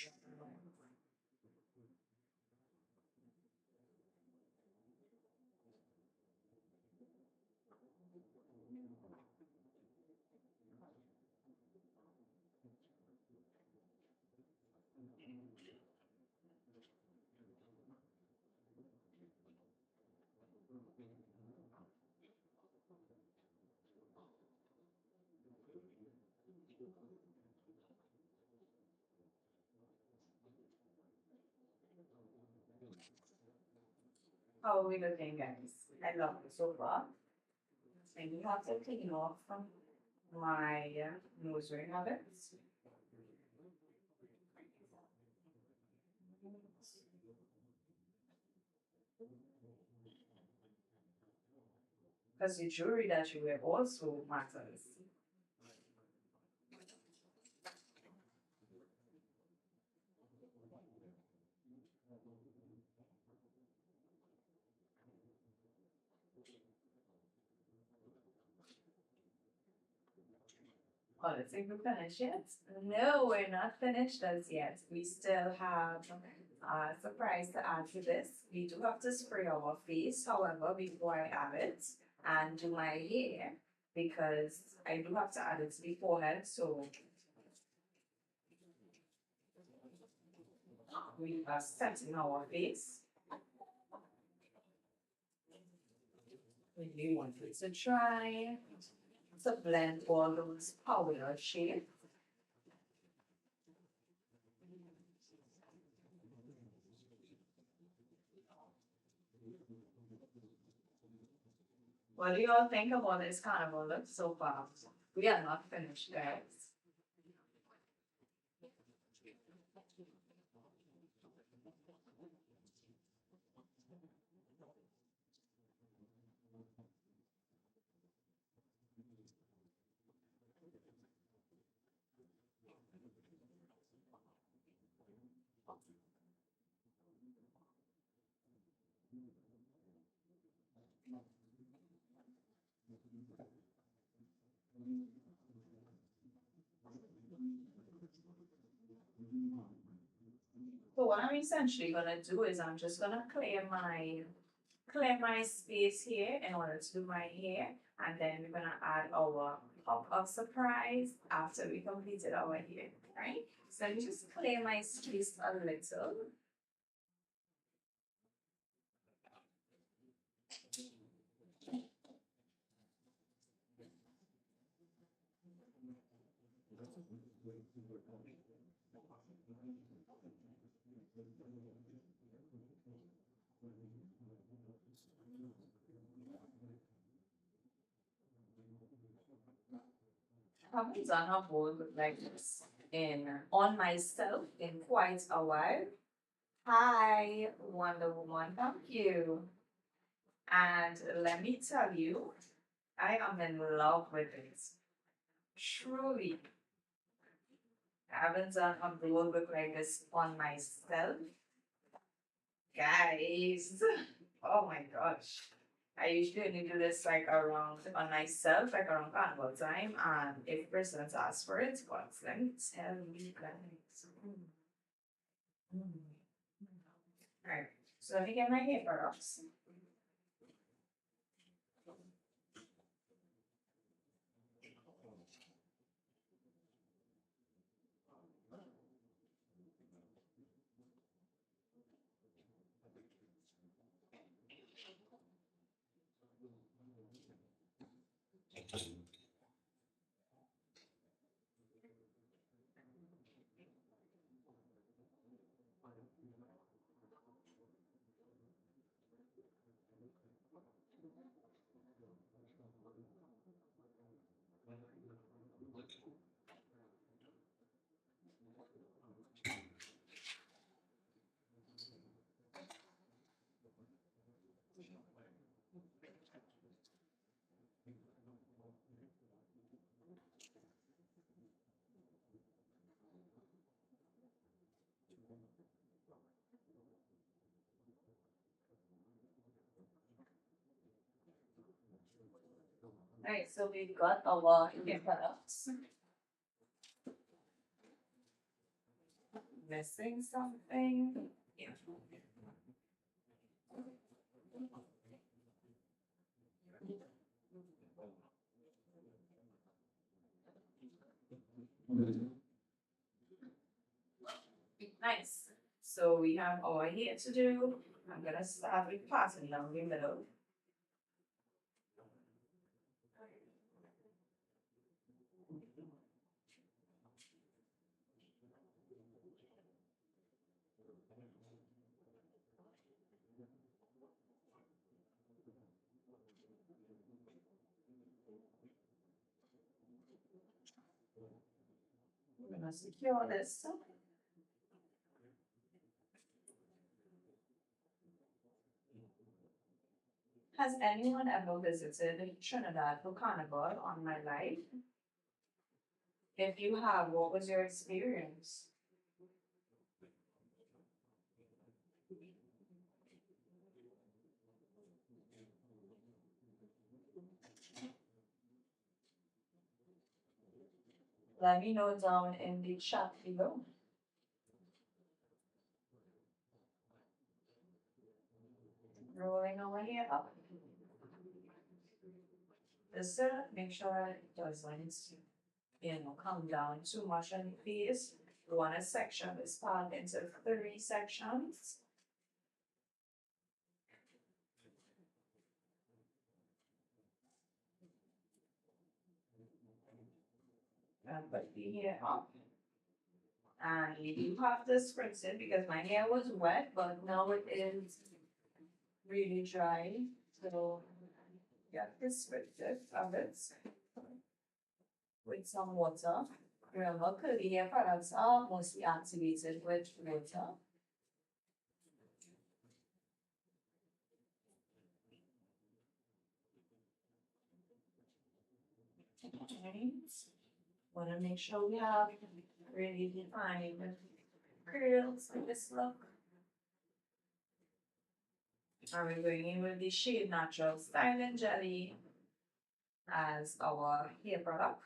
How are we looking, guys? I love it so far. I do have to clean off from my nose ring of it. because the jewelry that you wear also matters. Oh, let's see if we're finished yet. No, we're not finished as yet. We still have a surprise to add to this. We do have to spray our face, however, before I add it and do my hair because I do have to add it to the forehead. So we are setting our face. We want it to dry, to blend all those powder shapes. What do you all think about this carnival look so far? We are not finished, guys. So what I'm essentially gonna do is I'm just gonna clear my space here in order to do my hair, and then we're gonna add our pop of surprise after we completed our hair, right? So let me just clear my space a little. I haven't done a bowl like this in on myself in quite a while. Hi, Wonder Woman, thank you. And let me tell you, I am in love with it. Truly. I haven't done a blow look like this on myself. Guys, oh my gosh. I usually only do this like around on myself, like around carnival time, and if persons ask for it, but let me tell you guys. Alright, so let me get my hair products. Alright, so we've got our hair products. Missing something? Yeah. Nice. So we have our hair to do. I'm gonna start with passing down the middle. We're gonna secure this. Has anyone ever visited Trinidad for Carnival on my life? If you have, what was your experience? Let me know down in the chat below. Rolling over here up. This make sure it doesn't, come down too much on the face. We want a section is part into 3 sections. And put the hair up. And you have to spritz it because my hair was wet, but now it is really dry. So get the spritz of it with some water. Remember, curly hair products are mostly activated with water. Right. Want to make sure we have really defined curls like this look. And we're going in with the Shade Natural Styling Jelly as our hair product.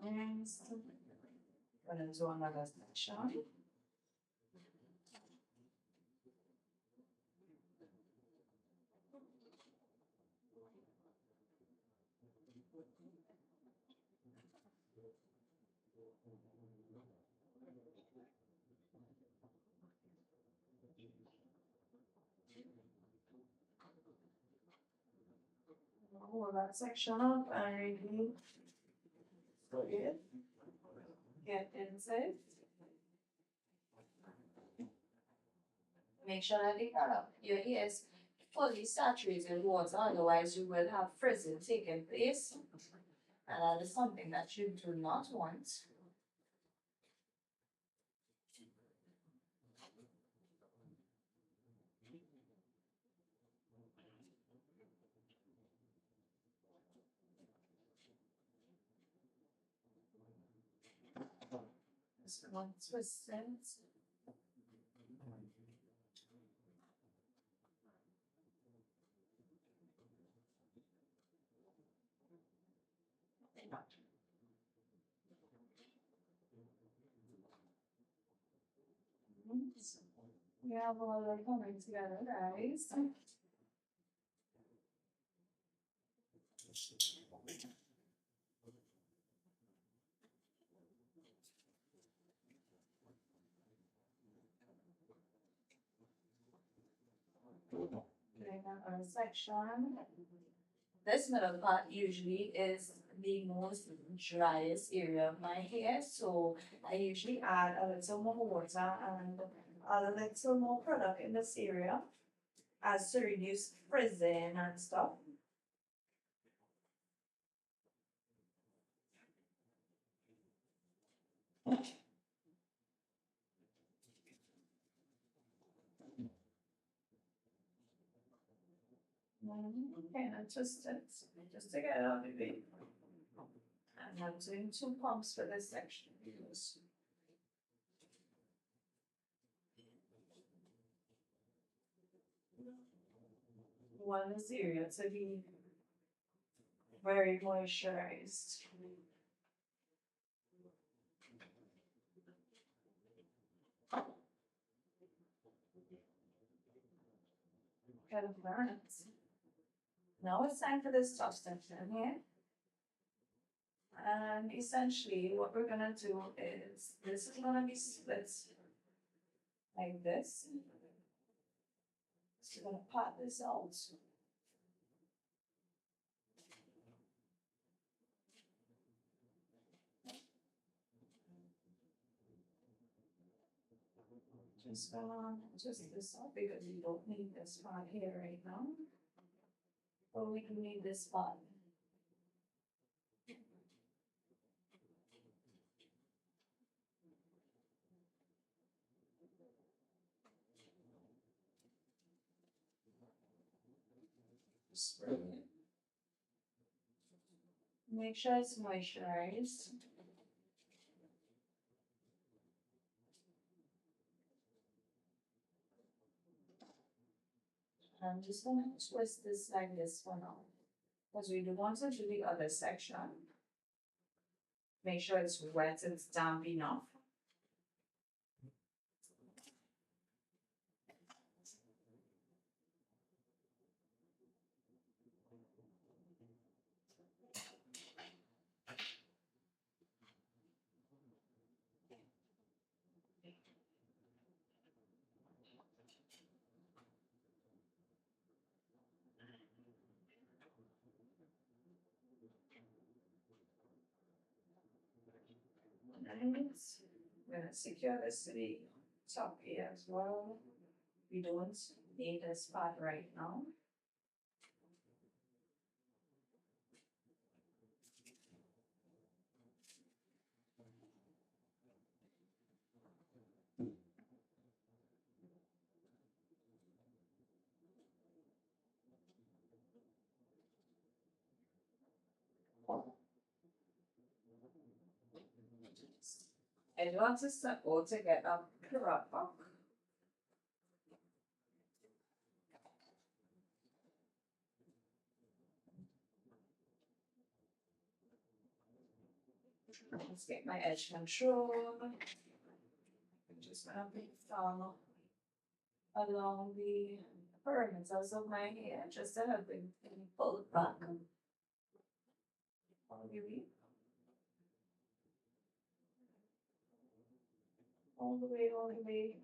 Next, gonna do another section. Roll that section up and really put it, get inside. Make sure that the product, your hair is fully saturated in water, otherwise you will have frizzing taking place. And that is something that you do not want. Just one twist it. We have all of them coming together, guys. Doing another section. This middle part usually is the most driest area of my hair, so I usually add a little more water and a little more product in this area as to reduce frizzing and stuff. Okay, and twist it just to get it out of the way. And I'm doing 2 pumps for this section. One is area to be very moisturized. Kind of burns. Now it's time for this top section here. And essentially what we're gonna do is this is gonna be split like this. So we're gonna pat this out. Just just this up because we don't need this spot here right now. But we can need this spot. Spray it. Make sure it's moisturized. I'm just gonna twist this like this for now. Because we do want to do the other section. Make sure it's wet and it's damp enough. And I'm gonna secure this to the top here as well. We don't need this part right now. I do want to start all together proper. Let's get my edge control. I'm just gonna bring some along the perimeters of my hair just to help it pull it back. All the way, all the way.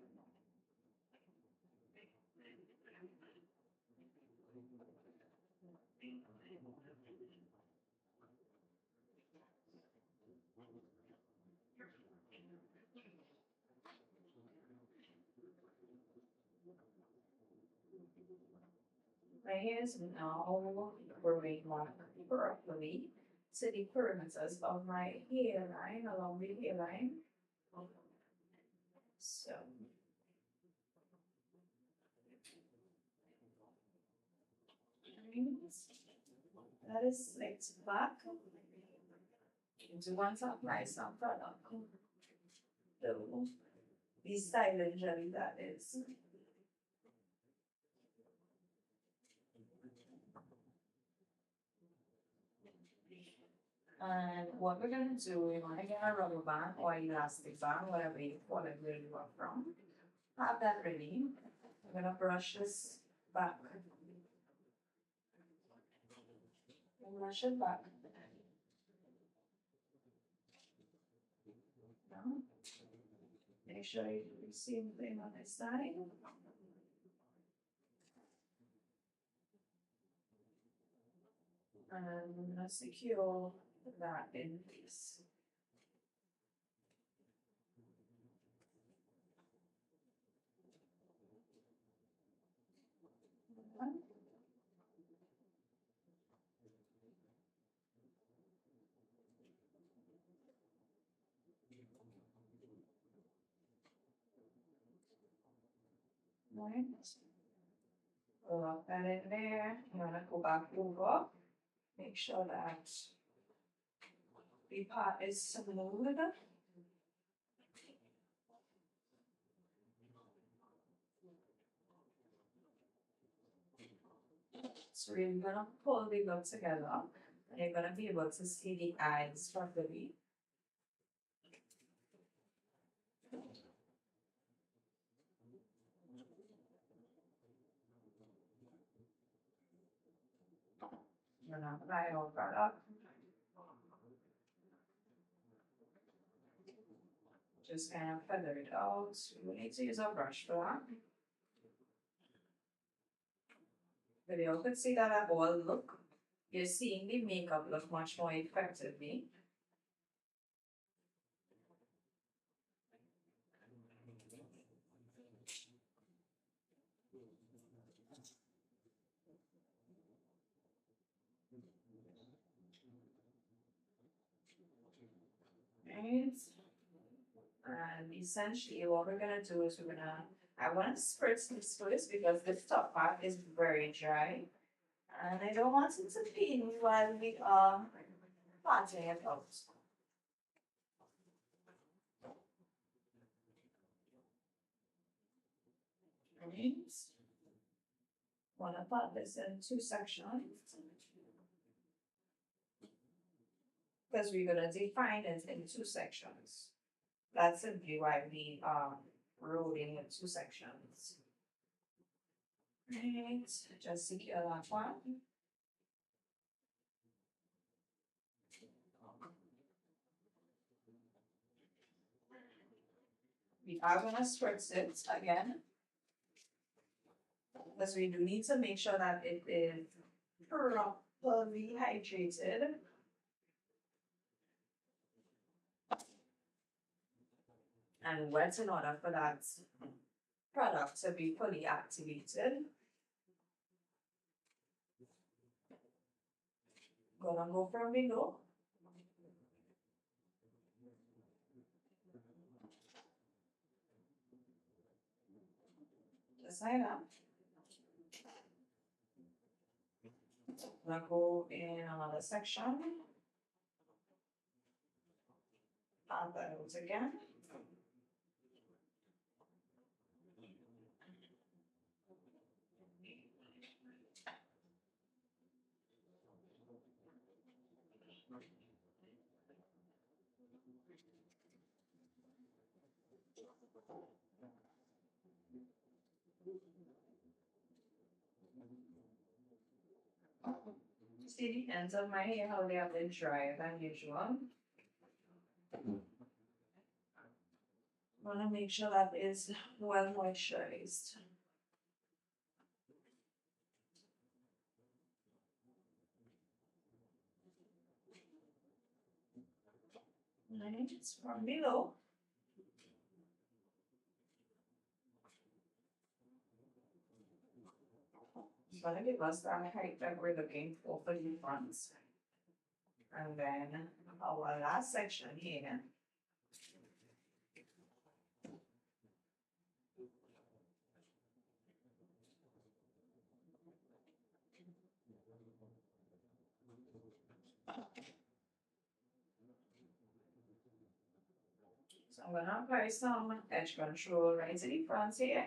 My hair is now growing properly to the perimeters of my hairline, along the hairline. So, that is slicked back. You do want to apply some product. The styling jelly that is. And what we're gonna do, we're gonna get a rubber band or elastic band, whatever you call it, where you are from. Have that ready. I'm gonna brush this back. Brush it back. Now, make sure you do the same thing on this side. And I'm gonna secure that in place. Right. Lock that in there. I'm gonna go back over. Make sure that the part is smooth. So you're gonna pull the glove together and you're gonna be able to see the eyes properly. You're gonna apply our product. Just kind of feather it out. We need to use our brush for that. But you can see that at all look. You're seeing the makeup look much more effectively. right? And essentially what we're gonna do is I wanna spritz this first because this top part is very dry. And I don't want it to peel me while we are parting it out. Right? Wanna part this in two sections because we're gonna define it in two sections. That's simply why we are rolling in two sections. Right, just secure that one. We are gonna spritz it again because we do need to make sure that it is properly hydrated. And wet in order for that product to be fully activated. Gonna go from below. Just like that. Gonna go in another section. Add that out again. See the ends of my hair, how they have been drier than usual. Want to make sure that is well moisturized. Right, from below. It's gonna give us that height that we're looking for the fronts. And then our last section here. So I'm gonna apply some edge control right to the front here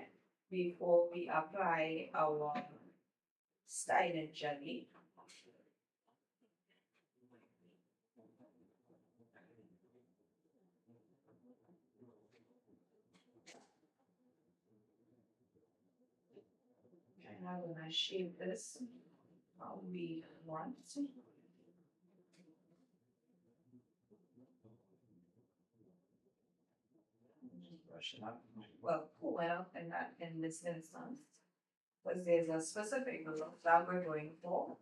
before we apply our styling jelly. And I'm gonna shape this how we want. Brush it up. Well, pull it up in this instance. Because there's a specific look that we're going for.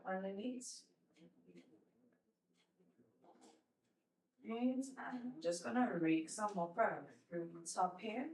Underneath. And I'm just gonna rake some more product through the top here.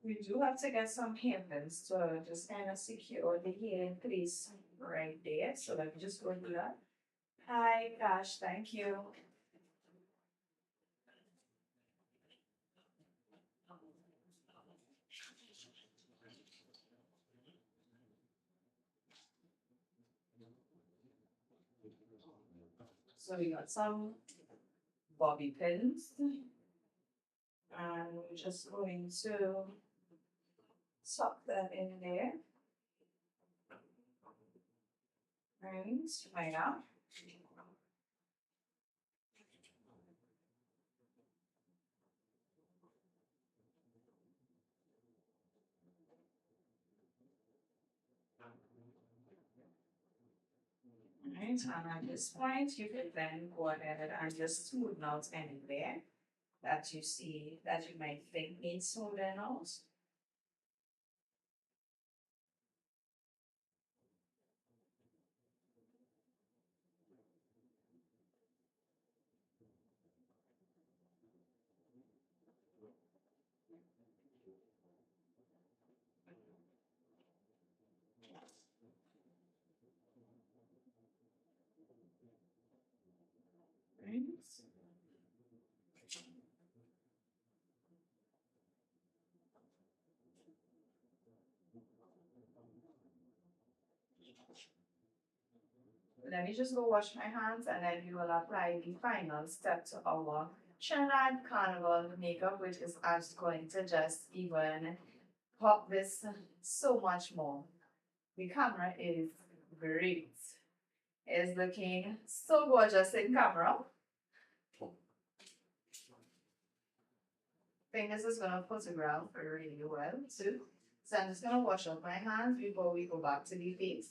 We do have to get some hairpins to just kind of secure the hair in place right there. So let me just go do that. Hi, gosh, thank you. So we got some bobby pins. And we're just going to tuck that in there. Right, like that. Right, and at this point, you can then go ahead and just smoothen out anywhere that you see that you might think needs smoothing out. Right. Let me just go wash my hands and then we will apply the final step to our Trinidad Carnival makeup, which is actually going to just even pop this so much more. The camera is great. It's looking so gorgeous in camera. I think this is gonna photograph really well too. So I'm just gonna wash off my hands before we go back to the face.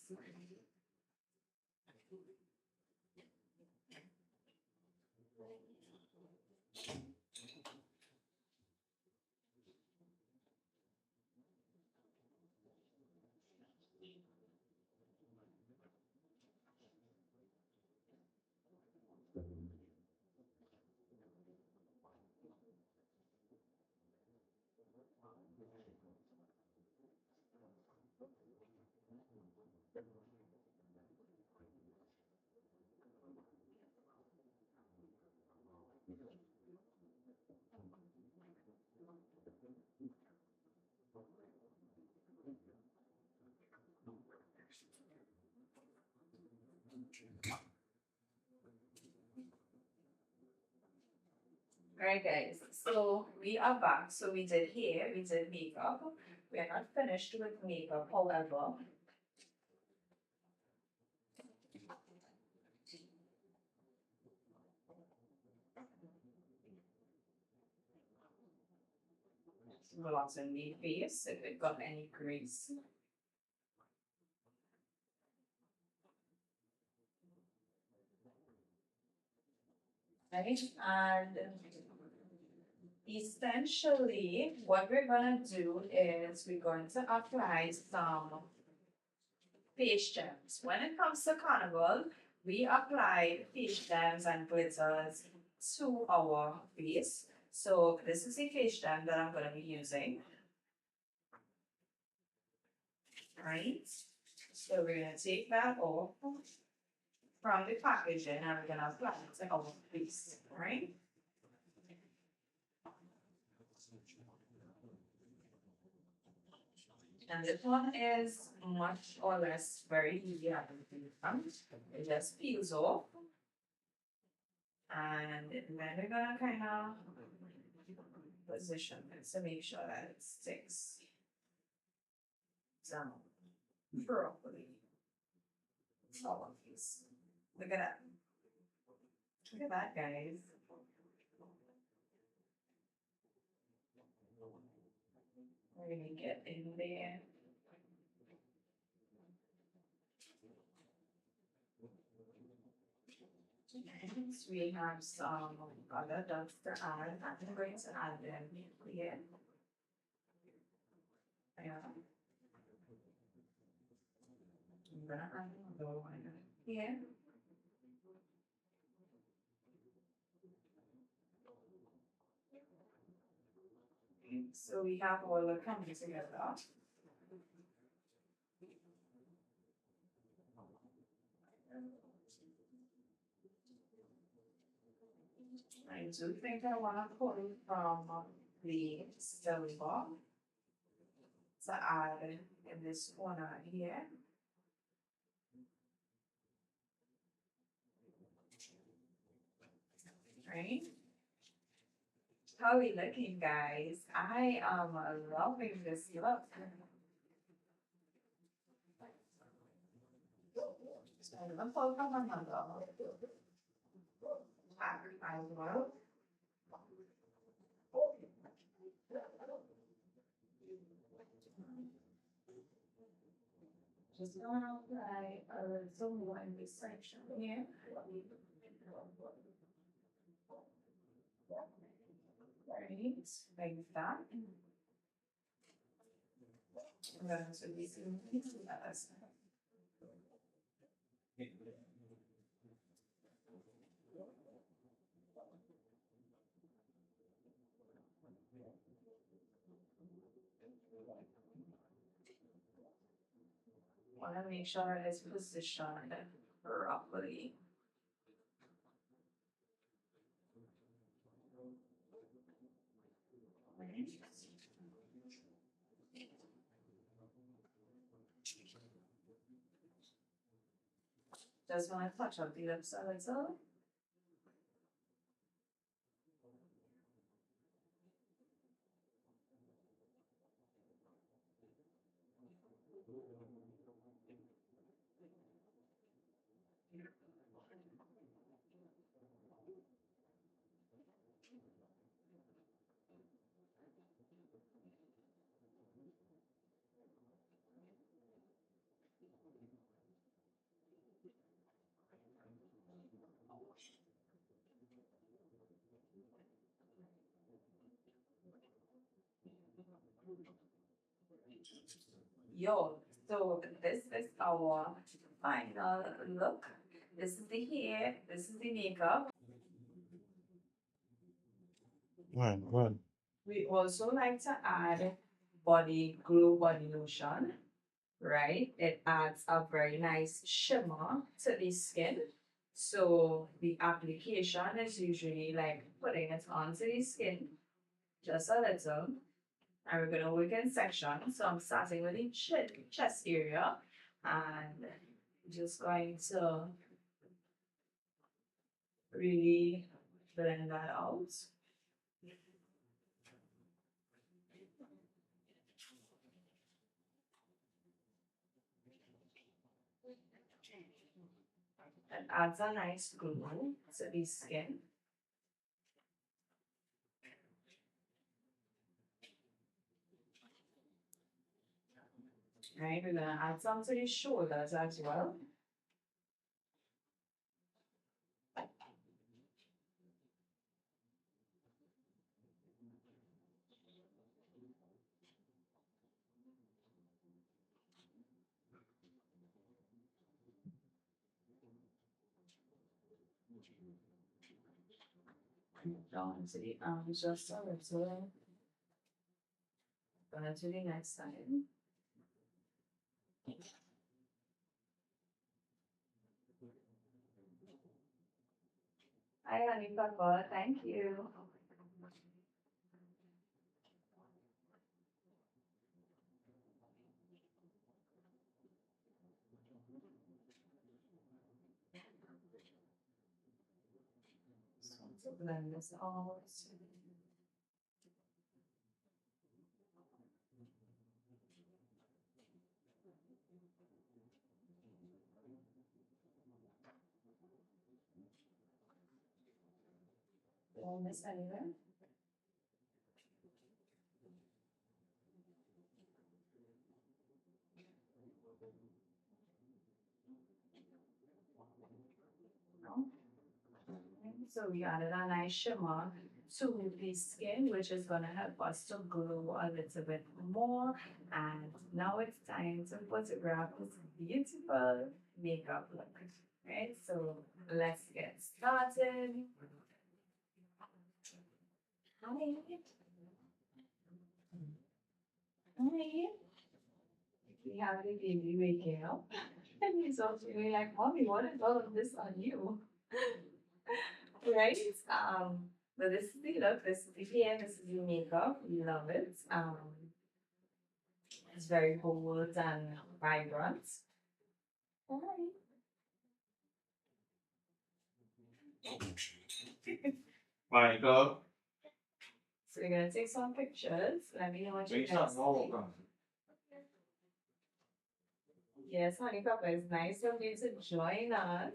Alright guys, so we are back. So we did hair, we did makeup. We are not finished with makeup, however. Relax in the face if it got any grease. Right, and essentially what we're gonna do is we're going to apply some face gems. When it comes to Carnival, we apply face gems and glitters to our face. So this is a face gem that I'm gonna be using. Right? So we're gonna take that off from the packaging and we're gonna apply it to our face, right? And this one is much or less very easy to it just peels off. And then we're gonna kind of position it to make sure that it sticks down properly. All of these. Look at that. Look at that, guys. We're gonna get in there. Next, we have some other dots to add. I'm going to add them here. Yeah. I'm gonna add another one here. So we have all the coming together. I do think I want to pull from the silver to add in this corner here. Right? How are we looking, guys? I am loving this look. So I'm gonna pull from another. I will. Just gonna apply a little more in this section here. Right, like that. And then so we can do that as want to make sure it's positioned properly. Just want to touch up the other side as well. Yo, so this is our final look. This is the hair, this is the makeup. Good. We also like to add body glow body lotion, right? It adds a very nice shimmer to the skin. So the application is usually like putting it onto the skin, just a little. And we're gonna work in sections. So I'm starting with the chest area and just going to really blend that out. It adds a nice glow to the skin. Right, we're gonna add some to the shoulders as well. Down to the arms just a little. Gonna to the next side. Hi, honey papa, thank you. Just want to blend this out. Blend this anywhere. So we added a nice shimmer to the skin, which is gonna help us to glow a little bit more. And now it's time to photograph this beautiful makeup look. Right, so let's get started. Hi. Hi. We have the baby waking up. And he's also really like, Mommy, what is all of this on you? Right? But this is the look, this is the hair, this is the makeup. We love it. It's very bold and vibrant. Hi. Michael. So we're gonna take some pictures. Let me know what you Bring guys some more. think. Yes, honey papa, it's nice of you to join us.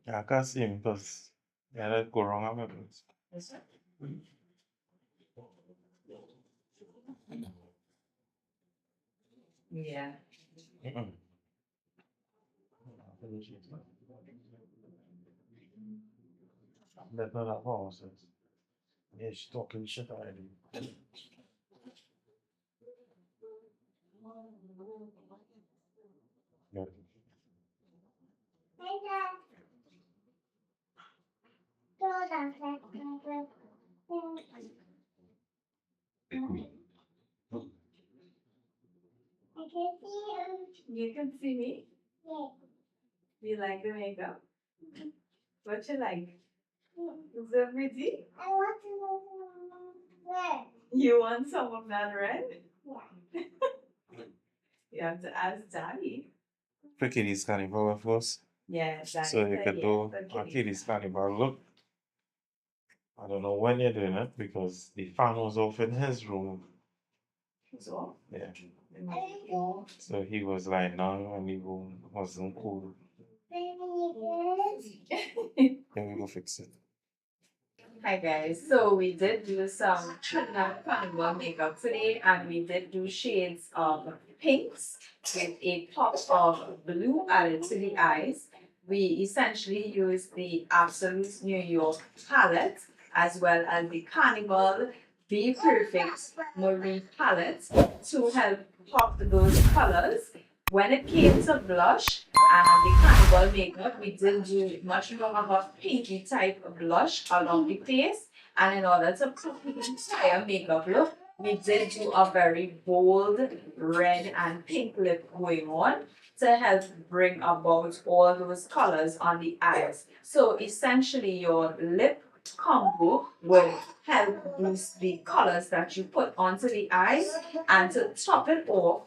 Yeah, I can't see him because yeah, let's go wrong on my place. This one? Yeah. Mm-mm. That's not that far, so. Yeah, she's talking shit already. Yeah. You can see me? You like the makeup? What you like? Is it pretty? You want some of that red? You have to ask Daddy. For Kitty's Carnival, of course. Yeah, Daddy So you said could yes do for a kitty. Kitty's Carnival look. I don't know when you're doing it because the fan was off in his room. So, Yeah. oh. So he was lying down and the room wasn't cool. Then we go fix it. Hi guys, so we did do some Trinidad Carnival makeup today and we did do shades of pinks with a pop of blue added to the eyes. We essentially used the Absolute New York palette as well as the Carnival Be Perfect Marie palette to help pop those colors. When it came to blush and the Carnival makeup, we did do much more of a pinky type of blush along the face. And in order to complete the entire makeup look, we did do a very bold red and pink lip going on to help bring about all those colors on the eyes. So essentially your lip combo will help boost the colors that you put onto the eyes, and to top it off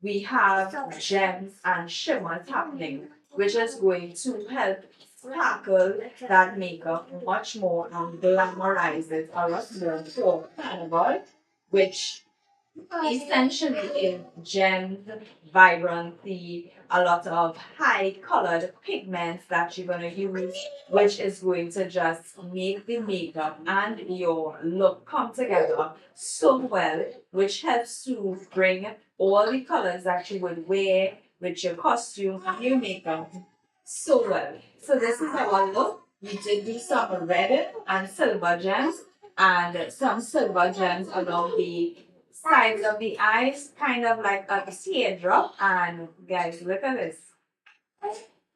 we have gems and shimmers happening, which is going to help sparkle that makeup much more and glamorize it a lot more for Carnival, which essentially is gems, vibrancy, a lot of high colored pigments that you're going to use, which is going to just make the makeup and your look come together so well, which helps to bring all the colors that you would wear with your costume and your makeup so well. So this is our look. We did do some red and silver gems and some silver gems along the sides of the eyes, kind of like a teardrop. And guys, look at this.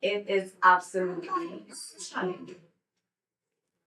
It is absolutely stunning.